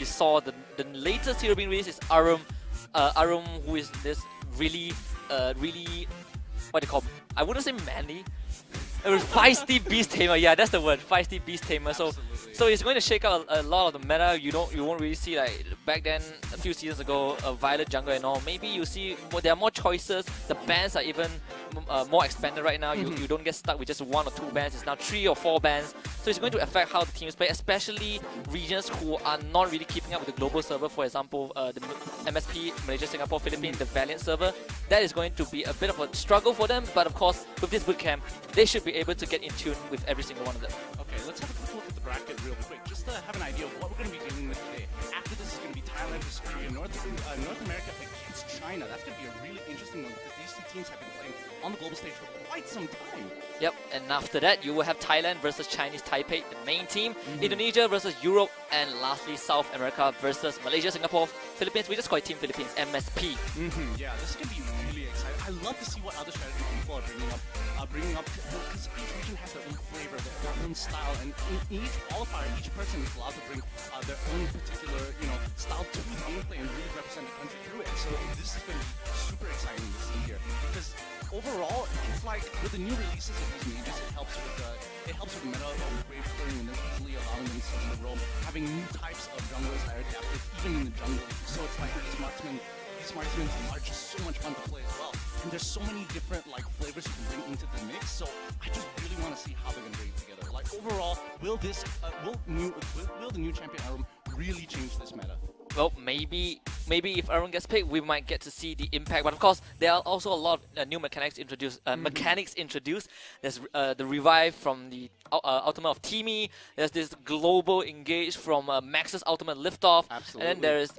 we saw the latest hero being released is Arum. Arum, who is this really, what do you call? I wouldn't say manly. Feisty beast tamer, yeah, that's the word. Feisty beast tamer. So it's going to shake out a lot of the meta. You won't really see like back then a few seasons ago a Violet jungle and all. Maybe you see there are more choices. The bans are even more expanded right now. You don't get stuck with just 1 or 2 bans. It's now 3 or 4 bans. So it's going to affect how the teams play, especially regions who are not really keeping up with the global server. For example, the MSP, Malaysia, Singapore, Philippines, the Valiant server. That is going to be a bit of a struggle for them. But of course, with this bootcamp, they should be able to get in tune with every single one of them. Okay, let's have a quick look at the bracket real quick, just to have an idea of what we're going to be dealing with today. After this is going to be Thailand versus Korea, North America against China. That's going to be a really interesting one because these two teams have been playing on the global stage for quite some time. Yep, and after that, you will have Thailand versus Chinese Taipei, the main team, Indonesia versus Europe, and lastly, South America versus Malaysia, Singapore, Philippines. We just call it Team Philippines, MSP. Yeah, this is going to be really exciting. I love to see what other strategies people are bringing up, because each region has their own flavor, their own style, and in each qualifier, each person is allowed to bring their own particular, style to the gameplay and really represent the country through it. So this is going to be super exciting to see here, because overall, it's like with the new releases of these mages, it helps with the meta of wave clearing and then easily allowing themselves to roam, having new types of junglers that are adapted even in the jungle. So it's like these marksmen are just so much fun to play as well. And there's so many different flavors you can bring into the mix. So I just really want to see how they're gonna bring it together. Like overall, will the new champion Arum really change this meta? Well, maybe if Arum gets picked, we might get to see the impact. But of course, there are also a lot of new mechanics introduced. There's the revive from the ultimate of Teamy. There's this global engage from Max's ultimate liftoff. Absolutely. And then there is,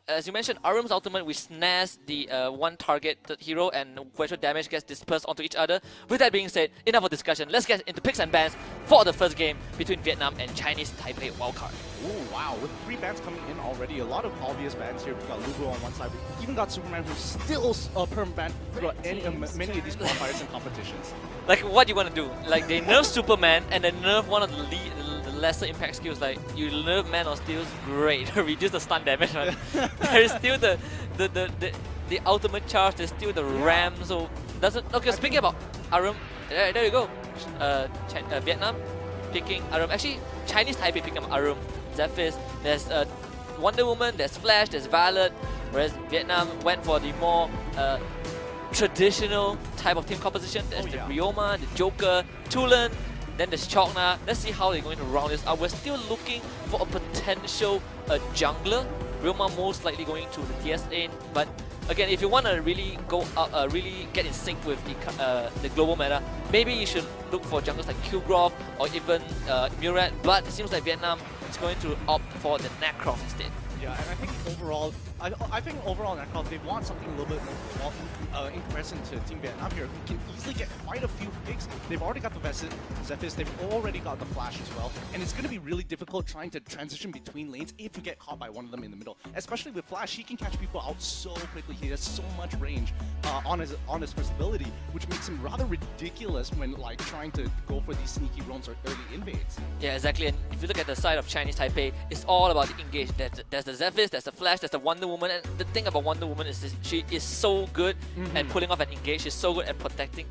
as you mentioned, Arum's ultimate, which snares the one targeted hero and virtual damage gets dispersed onto each other. With that being said, enough of discussion. Let's get into picks and bans for the first game between Vietnam and Chinese Taipei wildcard. Oh wow, with 3 bans coming in already, a lot of obvious bans here. We've got Lugo on one side, we even got Superman, who's still perm banned throughout many of these qualifiers and competitions. Like, what do you want to do? Like, they nerf Superman and then nerf one of the lesser impact skills. Like, you nerf Man of Steel, great, reduce the stun damage. Right? There is still the ultimate charge, there's still the ram, so doesn't. Okay, speaking about Arum, there you go. Vietnam picking Arum. Actually, Chinese Taipei picking up Arum. Zephyr's, there's Wonder Woman, there's Flash, there's Violet, whereas Vietnam went for the more traditional type of team composition. There's the Ryoma, the Joker, Tulen, then there's Chokna. Let's see how they're going to round this out. We're still looking for a potential jungler. Ryoma most likely going to the DS lane, but again, if you want to really go really get in sync with the global meta, maybe you should look for junglers like Qgrov or even Murat. But it seems like Vietnam is going to opt for the Necroft instead. Yeah, and I think overall, Necroft, they want something a little bit more in comparison to Team Vietnam here, who can easily get quite a few picks. They've already got the Zephyr's, they've already got the Flash as well, and it's going to be really difficult trying to transition between lanes if you get caught by one of them in the middle. Especially with Flash, he can catch people out so quickly. He has so much range on his first ability, which makes him rather ridiculous when trying to go for these sneaky roams or early invades. Yeah, exactly. And if you look at the side of Chinese Taipei, it's all about the engage. There's the Zephyr's, there's the Flash, there's the Wonder Woman, and the thing about Wonder Woman is she is so good at pulling off an engage. She's so good at protecting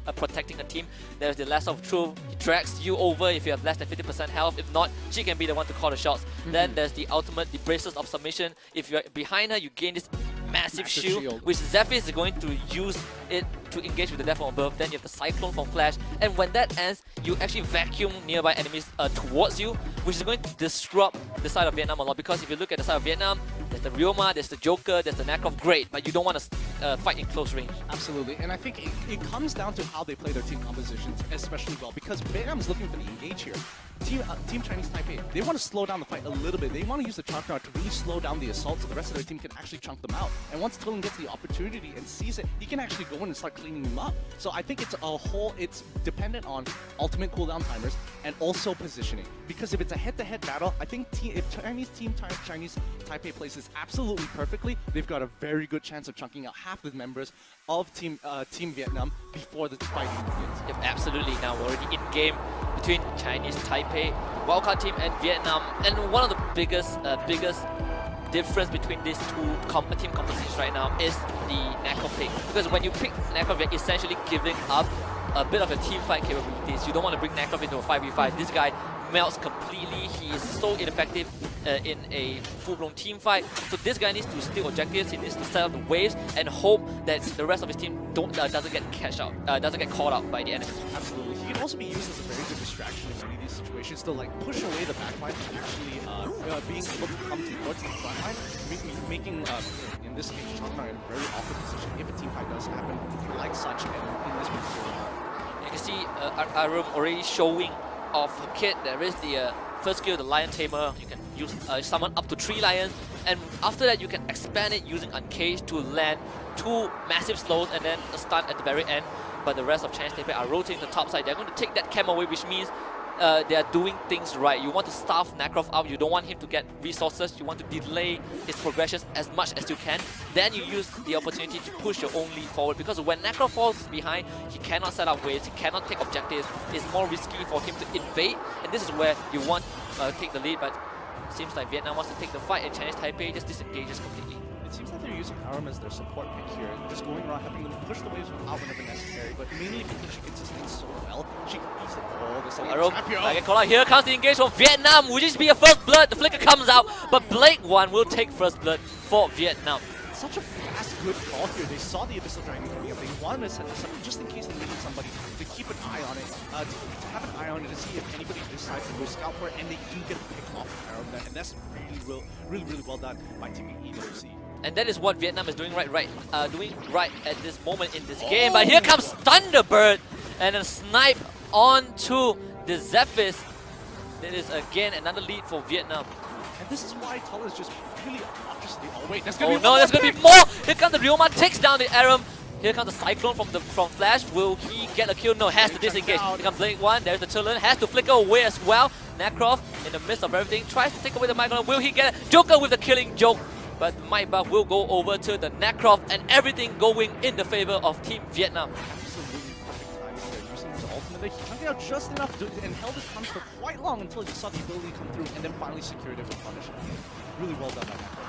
a team. There's the Lasso of Truth. He drags you over if you have less than 50% health. If not, she can be the one to call the shots. Then there's the ultimate, the Braces of Submission. If you're behind her, you gain this massive shield, which Zephyr's is going to use it to engage with the left from above. Then you have the Cyclone from Flash, and when that ends, you actually vacuum nearby enemies towards you, which is going to disrupt the side of Vietnam a lot. Because if you look at the side of Vietnam, there's the Ryoma, there's the Joker, there's the Necroft, great, but you don't want to fight in close range. Absolutely, and I think it comes down to how they play their team compositions especially well, because Vietnam's looking for the engage here. Team Chinese Taipei, they want to slow down the fight a little bit. They want to use the Chakra to really slow down the assault so the rest of their team can actually chunk them out. And once TuLin gets the opportunity and sees it, he can actually go in and start cleaning them up. So I think it's dependent on ultimate cooldown timers and also positioning. Because if it's a head-to-head battle, I think if Chinese Taipei plays this absolutely perfectly, they've got a very good chance of chunking out half the members of Team Vietnam before the fighting begins. Yep, absolutely. Now we're already in game between Chinese Taipei, wildcard team, and Vietnam. And one of the biggest difference between these two team compositions right now is the Necro pick. Because when you pick Necro, you're essentially giving up a bit of your team fight capabilities. You don't want to bring Necro into a 5v5. This guy melts completely. He is so ineffective in a full-blown team fight. So this guy needs to steal objectives. He needs to set up the waves and hope that the rest of his team doesn't get caught out by the enemy. Absolutely. He can also be used as a very good distraction in many of these situations to like push away the backline and actually being able to come towards the front line, making in this case Chang'e in a very awkward position if a team fight does happen like such and in this particular round. You can see Arum already showing off her kit. There is the first skill, the Lion Tamer. You can use summon up to 3 lions, and after that you can expand it using Uncaged to land 2 massive slows and then a stun at the very end. But the rest of Chinese Taipei are rotating the top side. They're going to take that chem away, which means they are doing things right. You want to starve Necrof out. You don't want him to get resources. You want to delay his progressions as much as you can. Then you use the opportunity to push your own lead forward, because when Necrof falls behind, he cannot set up waves, he cannot take objectives. It's more risky for him to invade, and this is where you want to take the lead. But it seems like Vietnam wants to take the fight, and Chinese Taipei just disengages completely. It seems like they're using Arum as their support pick here, just going around having them push the waves without whenever necessary, but mainly because she gets this thing so well, she can use it all the same. Arum, I get called out. Here comes the engage from Vietnam. Will this be a first blood? The flicker comes out, but DAY1 will take first blood for Vietnam. Such a fast, good call here. They saw the Abyssal Dragon coming up. They wanted to set this up just in case they needed somebody to keep an eye on it, to have an eye on it to see if anybody decides to go scout for it, and they do get a pick off Arum there, and that's really well done by Team AWC. And that is what Vietnam is doing right at this moment in this game. But here comes Thunderbird and a snipe onto the Zephyr's. That is again another lead for Vietnam. And this is why Tull is just really obviously. Oh wait, there's gonna be more. Here comes the Ryoma, takes down the Arum. Here comes the Cyclone from Flash. Will he get a kill? No, has to disengage. Here comes DAY1. There's the HuaLin. Has to flicker away as well. Necrof, in the midst of everything, tries to take away the Micron. Will he get it? Joker with the killing joke. But Might Buff will go over to the Necrof, and everything going in the favor of Team Vietnam. Absolutely perfect timing there. Using his ultimate, he chunk it out just enough and held his punch for quite long until he saw the ability come through, and then finally secured it with punish. Really well done by Necrof.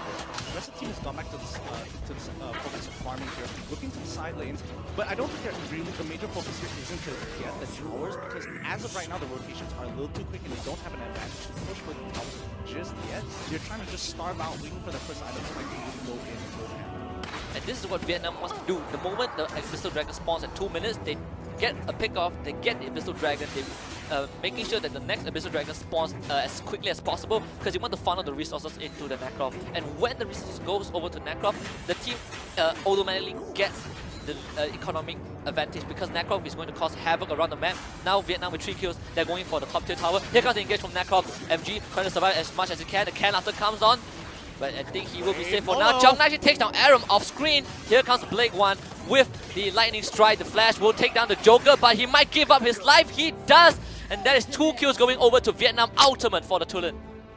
The rest of the team has gone back to this focus of farming here, looking to the side lanes. But I don't think the major focus here isn't to get the towers, because as of right now the rotations are a little too quick and they don't have an advantage to push for the towers just yet. They're trying to just starve out, waiting for the first items to really go in and go down. And this is what Vietnam wants to do. The moment the Abyssal Dragon spawns at 2 minutes, they get a pick off, they get the Abyssal Dragon, they making sure that the next Abyssal Dragon spawns as quickly as possible, because you want to funnel the resources into the Necrof. And when the resources goes over to Necrof, the team automatically gets the economic advantage, because Necrof is going to cause havoc around the map. Now Vietnam with 3 kills, they're going for the top tier tower. Here comes the engage from Necrof. MG trying to survive as much as he can. The can after comes on, but I think he will be safe for now. Chong actually takes down Arum off screen. Here comes DAY1 with the lightning strike. The Flash will take down the Joker, but he might give up his life. He does, and that is 2 kills going over to Vietnam. Ultimate for the HuaLin.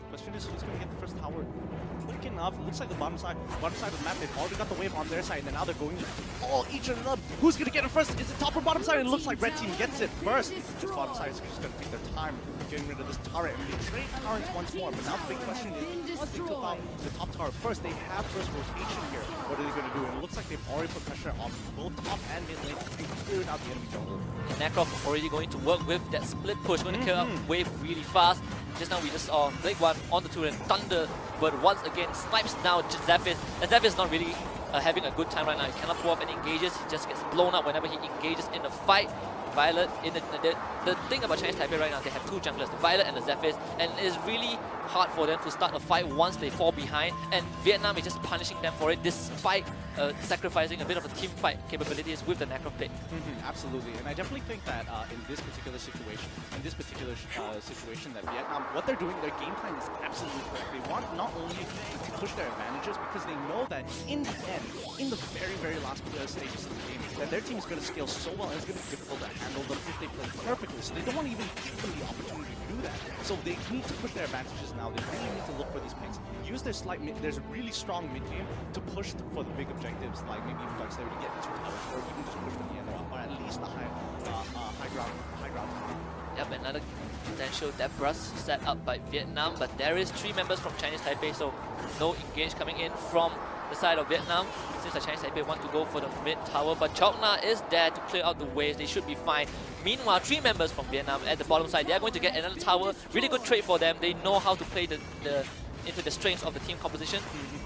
Question is, who's going to get the first tower? Quick enough. It looks like the bottom side of the map. They've already got the wave on their side, and now they're going all each other up. Who's going to get it first? Is it top or bottom side? It looks like red team gets it first. This bottom side is just going to take their time getting rid of this turret, and they trade turrets once more. But now the big question is, because they took out the top tower first, they have first rotation here. What are they going to do? And it looks like they've already put pressure on both top and mid lane and cleared out the enemy jungle. Necrof already going to work with that split push, going to clear up wave really fast. Just now we just saw DAY1 on the HuaLin, Thunderbird once again snipes down Zephyr's, and Zephyr's not really having a good time right now. He cannot pull off any engages, he just gets blown up whenever he engages in a fight. Violet, the thing about Chinese Taipei right now, they have 2 junglers, the Violet and the Zephyr's, and it's really hard for them to start a fight once they fall behind, and Vietnam is just punishing them for it, despite sacrificing a bit of the team fight capabilities with the Necrof pick. Absolutely, and I definitely think that in this particular situation, that Vietnam, what they're doing, their game plan is absolutely correct. They want not only to push their advantages, because they know that in the end, in the very last stages of the game, that their team is going to scale so well, and it's going to be difficult to handle them if they play perfectly. So they don't want to even give them the opportunity to do that. So they need to push their advantages now. They really need to look for these picks. Use their slight mid. There's a really strong mid game to push for the big objectives, like maybe even Darkslayer to get the 2 towers, or even just push for the end, or at least the high ground. Yep, another potential depth burst set up by Vietnam, but there is 3 members from Chinese Taipei, so no engage coming in from the side of Vietnam. Since the Chinese Taipei want to go for the mid tower, but Chokna is there to clear out the waves. They should be fine. Meanwhile, 3 members from Vietnam at the bottom side, they are going to get another tower. Really good trade for them. They know how to play into the strengths of the team composition.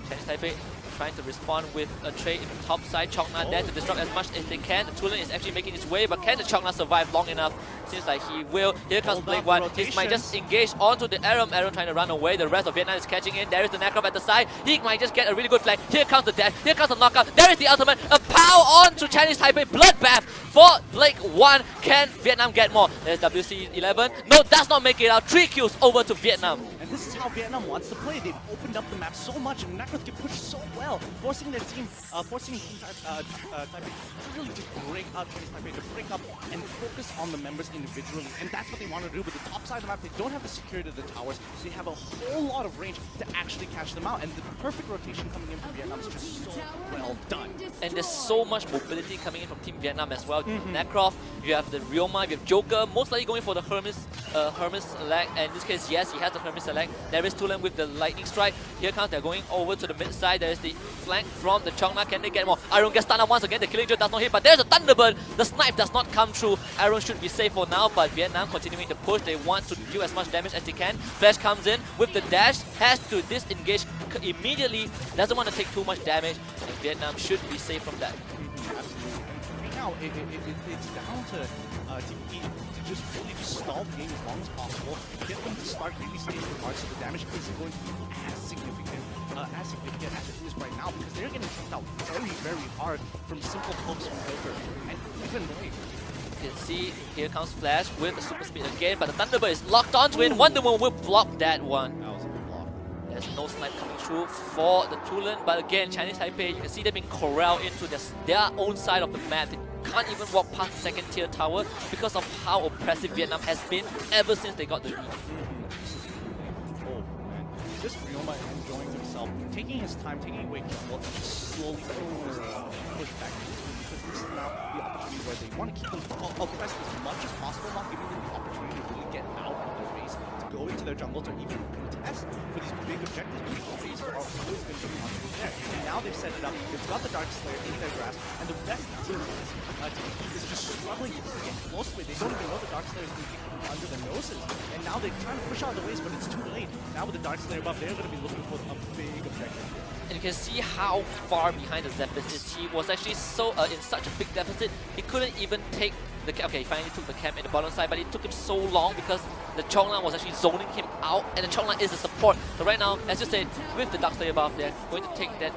Chinese Taipei trying to respond with a trade in the top side. Chokna there to disrupt as much as they can. The HuaLin is actually making its way, but can the Chokna survive long enough? Seems like he will. Here comes Blake 1. He might just engage onto the Aram. Aram trying to run away. The rest of Vietnam is catching in. There is the Necrof at the side. He might just get a really good flag. Here comes the dash. Here comes the knockout. There is the ultimate. A pow on to Chinese Taipei. Bloodbath for Blake 1. Can Vietnam get more? There's WC 11. No, does not make it out. 3 kills over to Vietnam. And this is how Vietnam wants to play. They've opened up the map so much, and Necroth can push so well, forcing their team, forcing Taipei to really just break up, Chinese Taipei to break up and focus on the members individually. And that's what they want to do. But the top side of the map, they don't have the security of the towers. They have a whole lot of range to actually catch them out. And the perfect rotation coming in from Vietnam is just so well done. And there's so much mobility coming in from Team Vietnam as well. Necrof, you have the Ryoma, you have Joker, most likely going for the Hermes select. And in this case, yes, he has the Hermes select. There is HuaLin with the lightning strike. Here comes, they're going over to the mid side. There is the flank from the Chokna. Can they get more? Iron gets stunned once again. The killing joke does not hit, but there's a Thunderbird. The snipe does not come through. Iron should be safe for now, but Vietnam continuing to push. They want to do as much damage as they can. Flash comes in with the dash, has to disengage immediately. Doesn't want to take too much damage, and Vietnam should be safe from that. Absolutely. Right now, it's down to TPE to just really stall the game as long as possible, get them to start really staying in parts, so the damage isn't going to be as significant as it is right now, because they're getting kicked out very, very hard from simple pokes from Joker. And even Blake. You can see, here comes Flash with the super speed again, but the Thunderbird is locked onto it. Wonder Woman will block that one. That was a good block. There's no snipe coming through for the HuaLin, but again, Chinese Taipei, you can see them being corralled into their own side of the map. They can't even walk past the second tier tower because of how oppressive Vietnam has been ever since they got the lead. Oh man, just Ryoma enjoying himself, taking his time, taking away control, and just slowly push back into it, because this is now the opportunity where they want to keep them oppressed as much as possible, not giving them the opportunity to really get out of their face, to go into their jungle, to even contest for these big objectives, because the face are always going to be constantly there. And now they've set it up, they've got the Dark Slayer in their grasp, and the rest of the team is just struggling to get close to it. They don't even know the Dark Slayer is being kicked under their noses. And now they're trying to push out the waves, but it's too late. Now with the Dark Slayer above, they're going to be looking for a big objective. And you can see how far behind the Zephyrus is. He was actually so in such a big deficit, he couldn't even take the camp. Okay, he finally took the camp in the bottom side, but it took him so long because the Chokna was actually zoning him out, and the Chokna is the support. So right now, as you said, with the Dark Slayer above, they're going to take that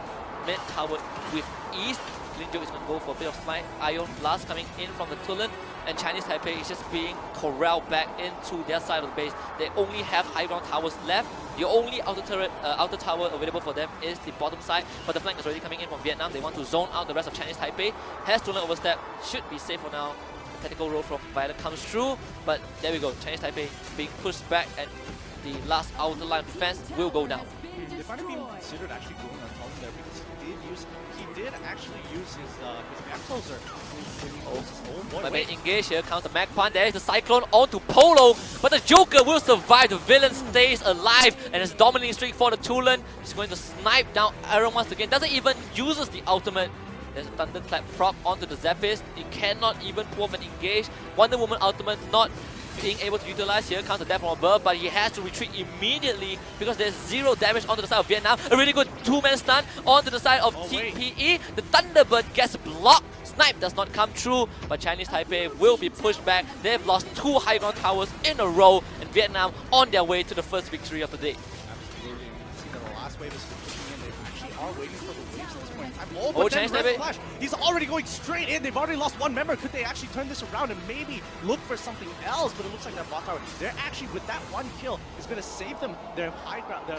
mid tower with ease. XianYo is going to go for a bit of slide. Ion Blast coming in from the HuaLin, and Chinese Taipei is just being corralled back into their side of the base. They only have high ground towers left. The only outer tower available for them is the bottom side, but the flank is already coming in from Vietnam. They want to zone out the rest of Chinese Taipei. Has HuaLin overstep, should be safe for now. The technical roll from Violet comes through, but there we go. Chinese Taipei being pushed back, and the last outer line of defense will go down. They might have been considered actually going on top there, because he did actually use his map closer. But when engaged, here comes the Mag Pun. There is the Cyclone onto Polo, but the Joker will survive. The villain stays alive, and it's dominating streak for the HuaLin. He's going to snipe down Aaron once again. Doesn't even uses the ultimate. There's a Thunderclap prop onto the Zephyrus. He cannot even pull off an engage. Wonder Woman ultimate not being able to utilize. Here comes the death from above, but he has to retreat immediately because there's 0 damage onto the side of Vietnam. A really good 2-man stun onto the side of TPE. The Thunderbird gets blocked. Snipe does not come through, but Chinese Taipei will be pushed back. They've lost 2 high ground towers in a row, and Vietnam on their way to the first victory of the day. Absolutely. You can see that the last wave is pushing in. They actually are waiting for the waves at this point in time. Oh, Oh, but then Chinese Red Taipei. Flash, he's already going straight in. They've already lost 1 member. Could they actually turn this around and maybe look for something else? But it looks like that bot tower, they're actually, with that 1 kill, is going to save them their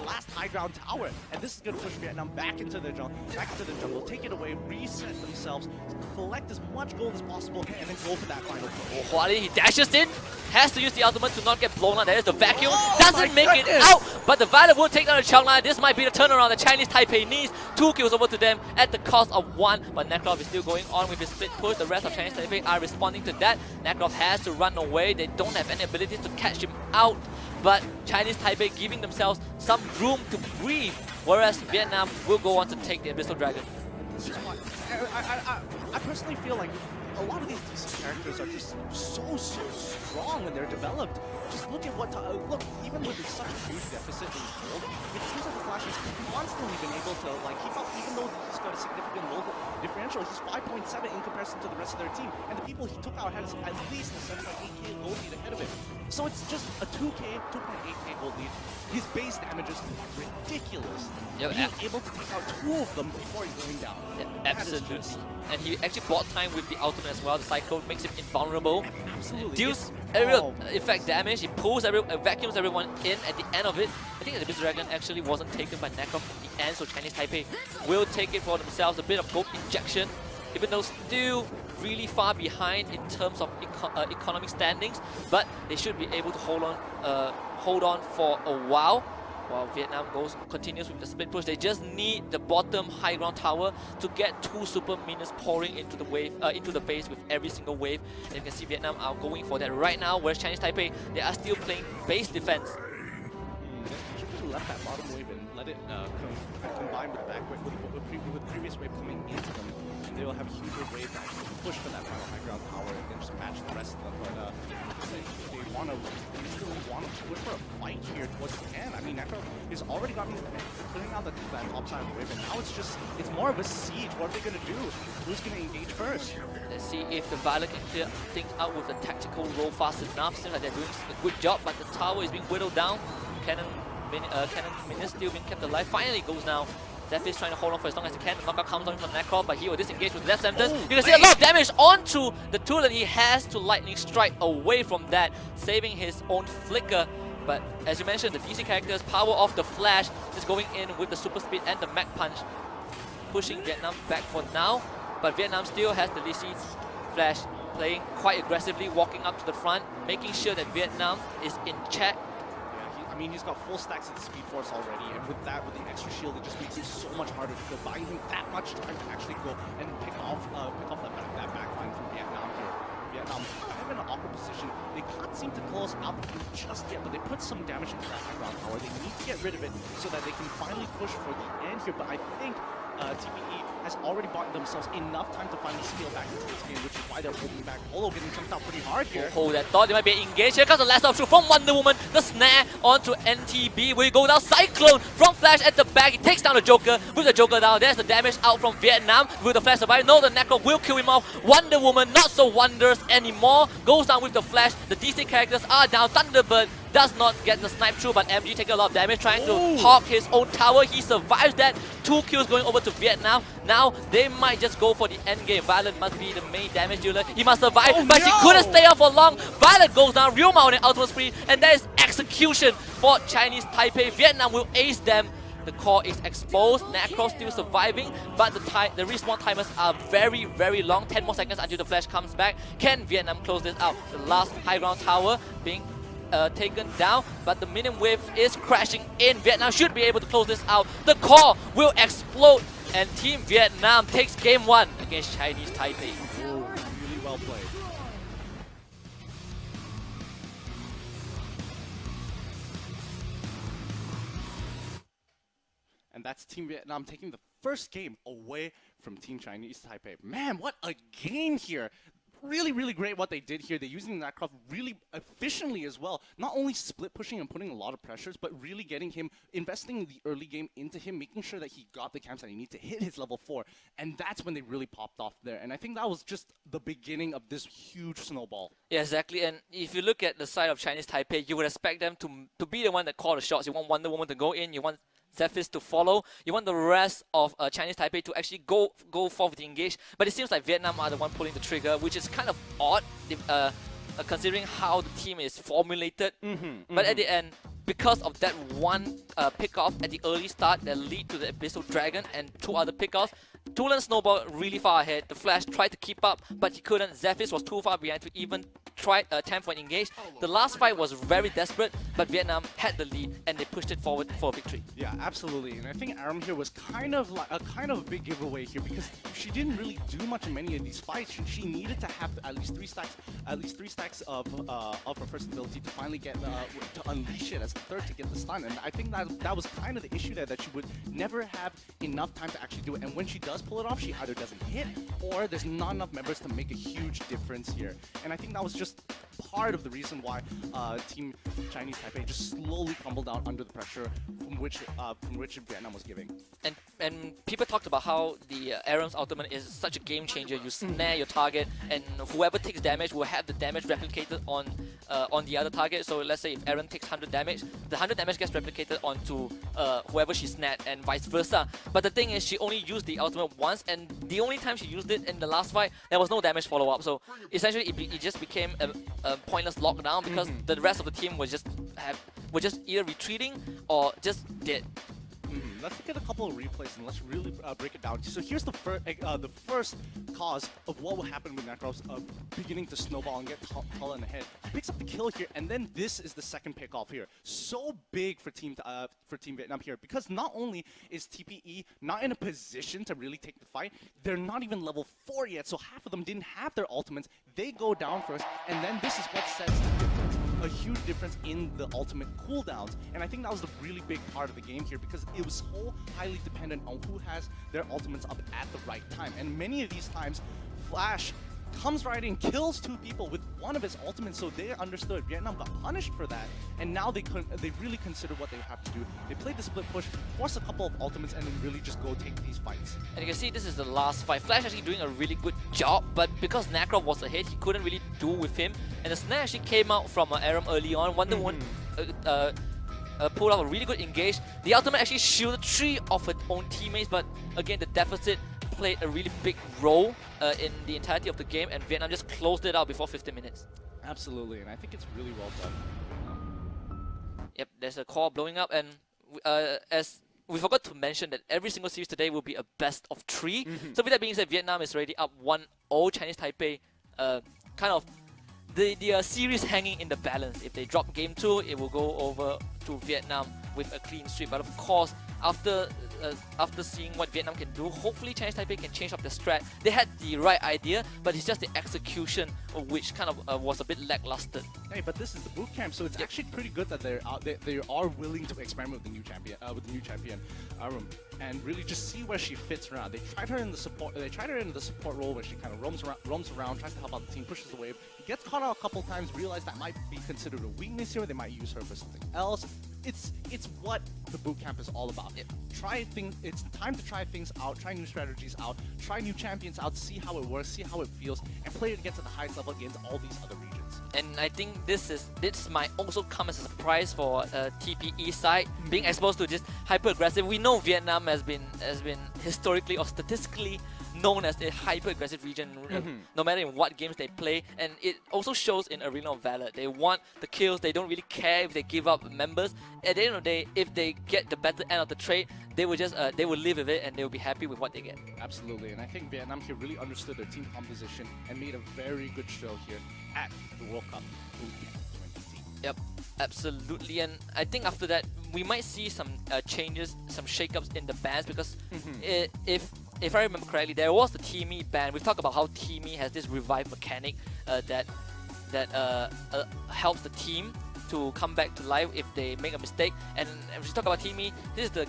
last high ground tower. And this is going to push Vietnam back into the jungle, take it away, reset themselves, collect as much gold as possible, and then go for that final push. Oh, HuaLin, he dashes in, has to use the ultimate to not get blown out. There is the vacuum, Oh, doesn't make it out, but the Violet will take down the Chokna. This might be the turnaround that Chinese Taipei Chinese. 2 kills over to them at the cost of 1, but Necrov is still going on with his split push. The rest of Chinese Taipei are responding to that. Necrov has to run away. They don't have any ability to catch him out, but Chinese Taipei giving themselves some room to breathe, whereas Vietnam will go on to take the Abyssal Dragon. This is why I personally feel like a lot of these DC characters are just so strong when they're developed. Just look at what look, even with such a huge deficit in gold, it seems like the Flash has constantly been able to like keep up, even though he's got a significant gold differential. He's 5.7 in comparison to the rest of their team, and the people he took out had at least a 7.8k gold lead ahead of him. So it's just a 2.8k gold lead. His base damage is ridiculous. Yep, being able to take out 2 of them before he's going down. Yeah, absolutely. And he actually bought time with the ultimate as well. The Cyclone makes him invulnerable. Absolutely. Deals aerial effect damage. He pulls vacuums everyone in at the end of it. I think the Abyssal Dragon actually wasn't taken by Necrov at the end, so Chinese Taipei will take it for themselves. A bit of gold injection, even though still really far behind in terms of economic standings, but they should be able to hold on for a while Vietnam continues with the split push. They just need the bottom high ground tower to get 2 super minions pouring into the wave, into the base with every single wave. And you can see Vietnam are going for that right now, whereas Chinese Taipei, they are still playing base defense. They should have left that bottom wave and let it combine with the back wave, with previous wave coming into them, and they will have a huger wave to actually push for that final high ground tower and then just match the rest of them. But they still want to push for a fight here towards the end. I mean, Necro has already gotten clearing out that top side of the wave, and now it's more of a siege. What are they going to do? Who's going to engage first? Let's see if the Violet can clear things out with the tactical roll fast enough. Seems like they're doing a good job, but the tower is being whittled down. Cannon minions still being kept alive. Finally goes now. Zephyr is trying to hold on for as long as he can. The knockout comes on from Necro, but he will disengage with left sentence. You can see a lot of damage onto the tool, and he has to lightning strike away from that, saving his own flicker. But as you mentioned, the DC characters, power off the Flash, just going in with the super speed and the Mach Punch, pushing Vietnam back for now. But Vietnam still has the DC Flash playing quite aggressively, walking up to the front, making sure that Vietnam is in check. I mean, he's got full stacks of the Speed Force already, and with that, with the extra shield, it just makes it so much harder to buying him that much time to actually go and pick off that back line from Vietnam here. Vietnam kind of in an awkward position. They can't seem to close out the game just yet, but they put some damage into that high ground tower. They need to get rid of it so that they can finally push for the end here, but I think TPE has already bought themselves enough time to finally scale back into this game, which is why they're holding back. Polo getting jumped out pretty hard here. Hold that thought, they might be engaged. Here comes the last option from Wonder Woman. The snare onto NTB. We go down. Cyclone from Flash at the back. He takes down the Joker. With the Joker down, there's the damage out from Vietnam. Will the Flash survive? No, the Necro will kill him off. Wonder Woman, not so wondrous anymore. Goes down with the Flash. The DC characters are down. Thunderbird does not get the snipe through, but MG taking a lot of damage, trying to hawk his own tower. He survives that. 2 kills going over to Vietnam. Now they might just go for the end game. Violet must be the main damage dealer. He must survive, but she couldn't stay up for long. Violet goes down. Ryoma on an ultimate spree, and that is execution for Chinese Taipei. Vietnam will ace them. The core is exposed. Necro still surviving, but the respawn timers are very, very long. 10 more seconds until the Flash comes back. Can Vietnam close this out? The last high ground tower being taken down, but the minion wave is crashing in. Vietnam should be able to close this out. The core will explode, and Team Vietnam takes game 1 against Chinese Taipei. Ooh, really well played. And that's Team Vietnam taking the first game away from Team Chinese Taipei. Man, what a game here! Really, really great what they did here. They're using Necrov really efficiently as well. Not only split pushing and putting a lot of pressures, but really getting him, investing the early game into him, making sure that he got the camps that he needs to hit his level 4. And that's when they really popped off there. And I think that was just the beginning of this huge snowball. Yeah, exactly. And if you look at the side of Chinese Taipei, you would expect them to be the one that call the shots. You want Wonder Woman to go in, you want Zephyr to follow. You want the rest of Chinese Taipei to actually go forward to engage. But it seems like Vietnam are the one pulling the trigger, which is kind of odd considering how the team is formulated. But at the end, because of that one pick-off at the early start that lead to the Abyssal Dragon and 2 other pick-offs, HuaLin snowballed really far ahead. The Flash tried to keep up, but he couldn't. Zephyr was too far behind to even attempt for an engage. The last fight was very desperate, but Vietnam had the lead and they pushed it forward for a victory. Yeah, absolutely. And I think Aram here was kind of a big giveaway here because she didn't really do much in many of these fights. She needed to have at least three stacks of her first ability to finally get to unleash it as the third to get the stun. And I think that was kind of the issue there, that she would never have enough time to actually do it. And when she does pull it off, she either doesn't hit or there's not enough members to make a huge difference here. And I think that was just part of the reason why Team Chinese Taipei just slowly crumbled down under the pressure from which Vietnam was giving. And people talked about how the Aram's ultimate is such a game changer. You snare your target, and whoever takes damage will have the damage replicated on the other target. So let's say if Aram takes 100 damage, the 100 damage gets replicated onto whoever she snared, and vice versa. But the thing is, she only used the ultimate once, and the only time she used it in the last fight, there was no damage follow-up. So essentially, it just became a pointless lockdown because the rest of the team was just either retreating or just dead. Let's look at a couple of replays and let's really break it down. So here's the first cause of what will happen when Necros beginning to snowball and get taller in the head. He picks up the kill here, and then this is the second pick off here. So big for Team Vietnam here, because not only is TPE not in a position to really take the fight, they're not even level 4 yet, so half of them didn't have their ultimates. They go down first, and then this is what sets the difference. A huge difference in the ultimate cooldowns, and I think that was the really big part of the game here, because it was so highly dependent on who has their ultimates up at the right time. And many of these times, Flash comes right in, kills 2 people with one of his ultimates, so they understood. Vietnam got punished for that, and now they really considered what they have to do. They played the split push, force a couple of ultimates, and then really just go take these fights. And you can see this is the last fight. Flash actually doing a really good job, but because Necro was ahead, he couldn't really do with him. And the snare actually came out from Aram early on. Wonder Woman pulled off a really good engage. The ultimate actually shielded 3 of her own teammates, but again, the deficit played a really big role in the entirety of the game, and Vietnam just closed it out before 15 minutes. Absolutely, and I think it's really well done. Yep, there's a core blowing up, and as we forgot to mention that every single series today will be a best of 3. So with that being said, Vietnam is already up 1-0. Chinese Taipei, kind of the series hanging in the balance. If they drop game 2, it will go over to Vietnam with a clean sweep. But of course, after seeing what Vietnam can do, hopefully Chinese Taipei can change up the strat. They had the right idea, but it's just the execution of which kind of was a bit lackluster. Hey, but this is the boot camp, so it's actually pretty good that they are willing to experiment with the new champion, Arum, and really just see where she fits around. They tried her in the support. They tried her in the support role where she kind of roams around, tries to help out the team, pushes the wave. Gets caught out a couple times, realized that might be considered a weakness here. They might use her for something else. It's what the boot camp is all about. It's time to try things out, try new strategies out, try new champions out, see how it works, see how it feels, and play it against at the highest level against all these other regions. And I think this might also come as a surprise for TPE side, being exposed to just hyper aggressive. We know Vietnam has been historically or statistically known as a hyper-aggressive region, no matter in what games they play, and it also shows in Arena of Valor. They want the kills, they don't really care if they give up members. At the end of the day, if they get the better end of the trade, they will just they will live with it and they will be happy with what they get. Absolutely, and I think Vietnam here really understood their team composition and made a very good show here at the World Cup 2018. Yep, absolutely, and I think after that we might see some changes, some shakeups in the bans, because if I remember correctly, there was the Teamy ban. We've talked about how Teamy has this revive mechanic that helps the team to come back to life if they make a mistake. And if we talk about Teamy, this is the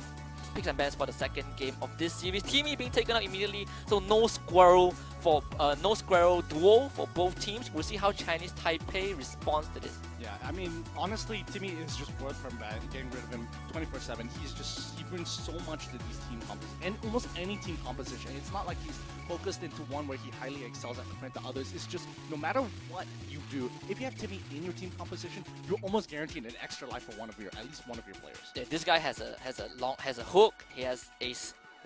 picks and bans for the second game of this series. Teamy being taken out immediately, so no Squirrel duo for both teams. We'll see how Chinese Taipei responds to this. Yeah, I mean, honestly, Timmy is just worth from bad. Getting rid of him 24/7. He brings so much to these team compositions and almost any team composition. It's not like he's focused into one where he highly excels at compared to others. It's just no matter what you do, if you have Timmy in your team composition, you're almost guaranteed an extra life for at least one of your players. Yeah, this guy has a hook. He has a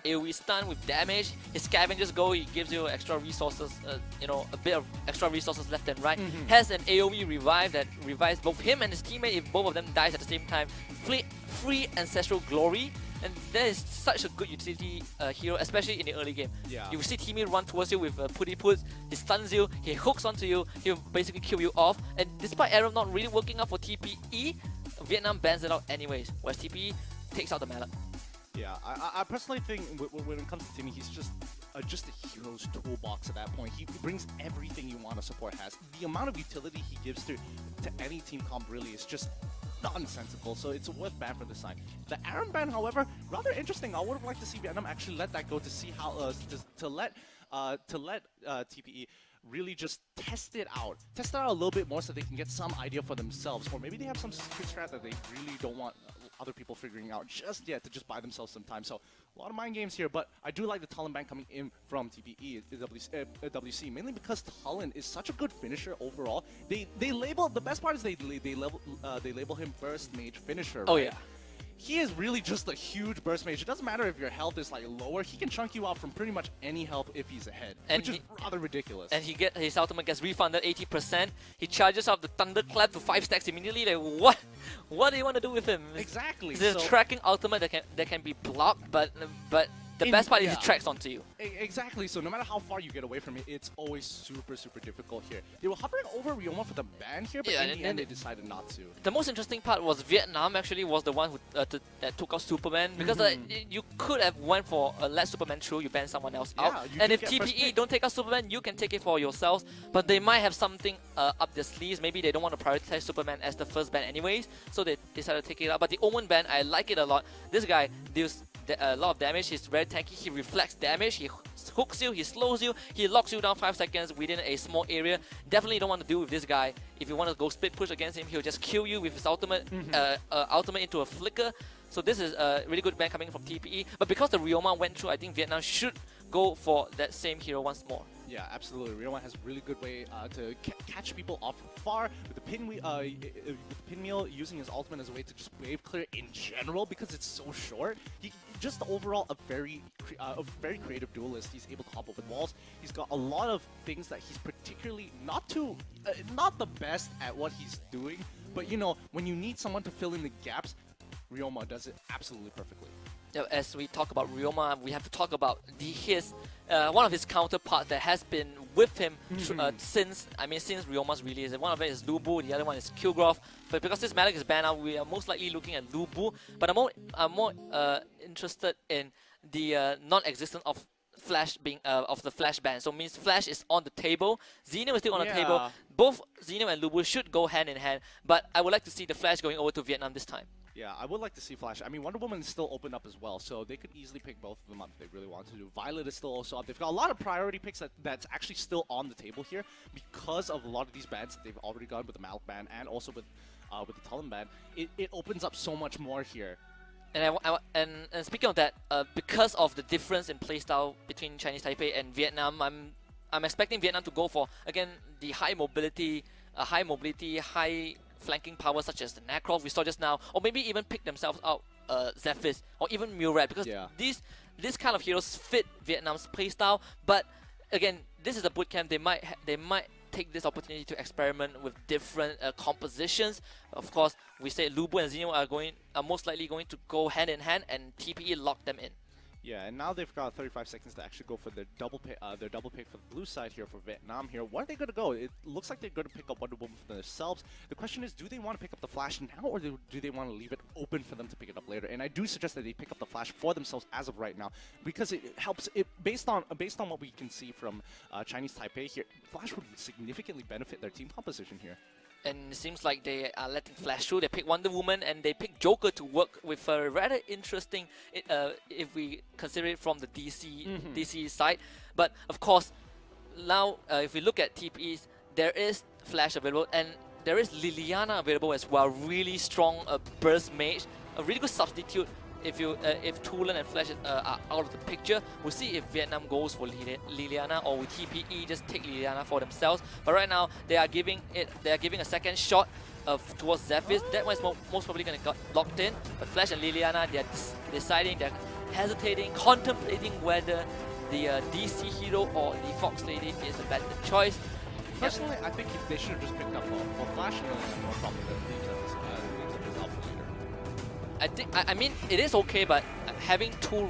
AoE stun with damage. His scavengers go, he gives you extra resources, a bit of extra resources left and right. Has an AoE revive that revives both him and his teammate if both of them dies at the same time. Free Ancestral Glory And that is such a good utility hero, especially in the early game. Yeah. You see teammate run towards you with putty puts, he stuns you, he hooks onto you, he'll basically kill you off. And despite Aram not really working out for TPE, Vietnam bans it out anyways, whereas TPE takes out the mallet. Yeah, I personally think when it comes to Timmy, he's just a hero's toolbox at that point. He brings everything you want a support has. The amount of utility he gives to any team comp really is just nonsensical, so it's a worth ban for this side. The Aram ban, however, rather interesting. I would have liked to see Vietnam actually let that go to see how to let TPE really just test it out a little bit more so they can get some idea for themselves, or maybe they have some secret strat that they really don't want other people figuring out just yet to just buy themselves some time. So a lot of mind games here, but I do like the Talon ban coming in from TPE, AWC, mainly because Talon is such a good finisher overall. They label, the best part is they label him burst mage finisher. Oh right? yeah. He is really just a huge burst mage. It doesn't matter if your health is like lower, he can chunk you out from pretty much any health if he's ahead, and which is rather ridiculous. And his ultimate gets refunded 80%. He charges out the thunderclap to 5 stacks immediately. Like what do you want to do with him? Exactly. It's a tracking ultimate that can be blocked, but the best part is it tracks onto you. Exactly, so no matter how far you get away from it, it's always super difficult here. They were hovering over Ryoma for the ban here, but in the end they decided not to. The most interesting part was Vietnam actually was the one who that took out Superman, because you could have went for a let Superman through, you ban someone else out. And if TPE don't take out Superman, you can take it for yourselves, but they might have something up their sleeves. Maybe they don't want to prioritize Superman as the first ban anyways, so they decided to take it out. But the Omen ban, I like it a lot. This guy deals a lot of damage. He's very tanky, he reflects damage, he hooks you, he slows you, he locks you down 5 seconds within a small area. Definitely don't want to deal with this guy. If you want to go split push against him, he'll just kill you with his ultimate ultimate into a flicker. So this is a really good ban coming from TPE. But because the Ryoma went through, I think Vietnam should go for that same hero once more. Yeah, absolutely. Ryoma has a really good way to catch people off far with the pinwheel, using his ultimate as a way to just wave clear in general because it's so short. He just overall a very creative duelist. He's able to hop over walls. He's got a lot of things that he's particularly not the best at what he's doing, but you know, when you need someone to fill in the gaps, Ryoma does it absolutely perfectly. As we talk about Ryoma, we have to talk about one of his counterparts that has been with him since Ryoma's release. One of it is Lubu, the other one is Kilgroth. But because this Malik is banned out, we are most likely looking at Lubu. But I'm more interested in the non-existence of Flash being of the Flash ban. So means Flash is on the table, Xenium is still on the table. Both Xenium and Lubu should go hand in hand, but I would like to see the Flash going over to Vietnam this time. Yeah, I would like to see Flash. I mean, Wonder Woman is still open up as well, so they could easily pick both of them up if they really want to do. Violet is still also up. They've got a lot of priority picks that's actually still on the table here because of a lot of these bans that they've already gone with the Malik ban and also with the Talon ban. It opens up so much more here. And speaking of that, because of the difference in playstyle between Chinese Taipei and Vietnam, I'm expecting Vietnam to go for, again, the high mobility, high flanking power such as the Necroth we saw just now, or maybe even pick themselves out Zephys or even Murat, because these kind of heroes fit Vietnam's playstyle. But again, this is a bootcamp. They might take this opportunity to experiment with different compositions. Of course, we say Lubu and Xenium are most likely going to go hand in hand, and TPE lock them in. Yeah, and now they've got 35 seconds to actually go for their double pick for the blue side here for Vietnam here. Where are they going to go? It looks like they're going to pick up Wonder Woman for themselves. The question is, do they want to pick up the Flash now, or do they want to leave it open for them to pick it up later? And I do suggest that they pick up the Flash for themselves as of right now, because it helps. Based on what we can see from Chinese Taipei here, Flash would significantly benefit their team composition here. And it seems like they are letting Flash through. They pick Wonder Woman and they pick Joker to work with a rather interesting, if we consider it from the DC side. But of course, now if we look at TPEs, there is Flash available and there is Liliana available as well. Really strong burst mage, a really good substitute. If HuaLin and Flash are out of the picture, we'll see if Vietnam goes for Liliana or will TPE just take Liliana for themselves. But right now they are giving a second shot towards Zephys. That one is most probably going to get locked in. But Flash and Liliana, they're deciding, they're hesitating, contemplating whether the DC hero or the Fox Lady is a better choice. Personally, I think they should have just picked up Flash and Liliana more probably than leaves up his alpha later. I mean, it is okay, but having two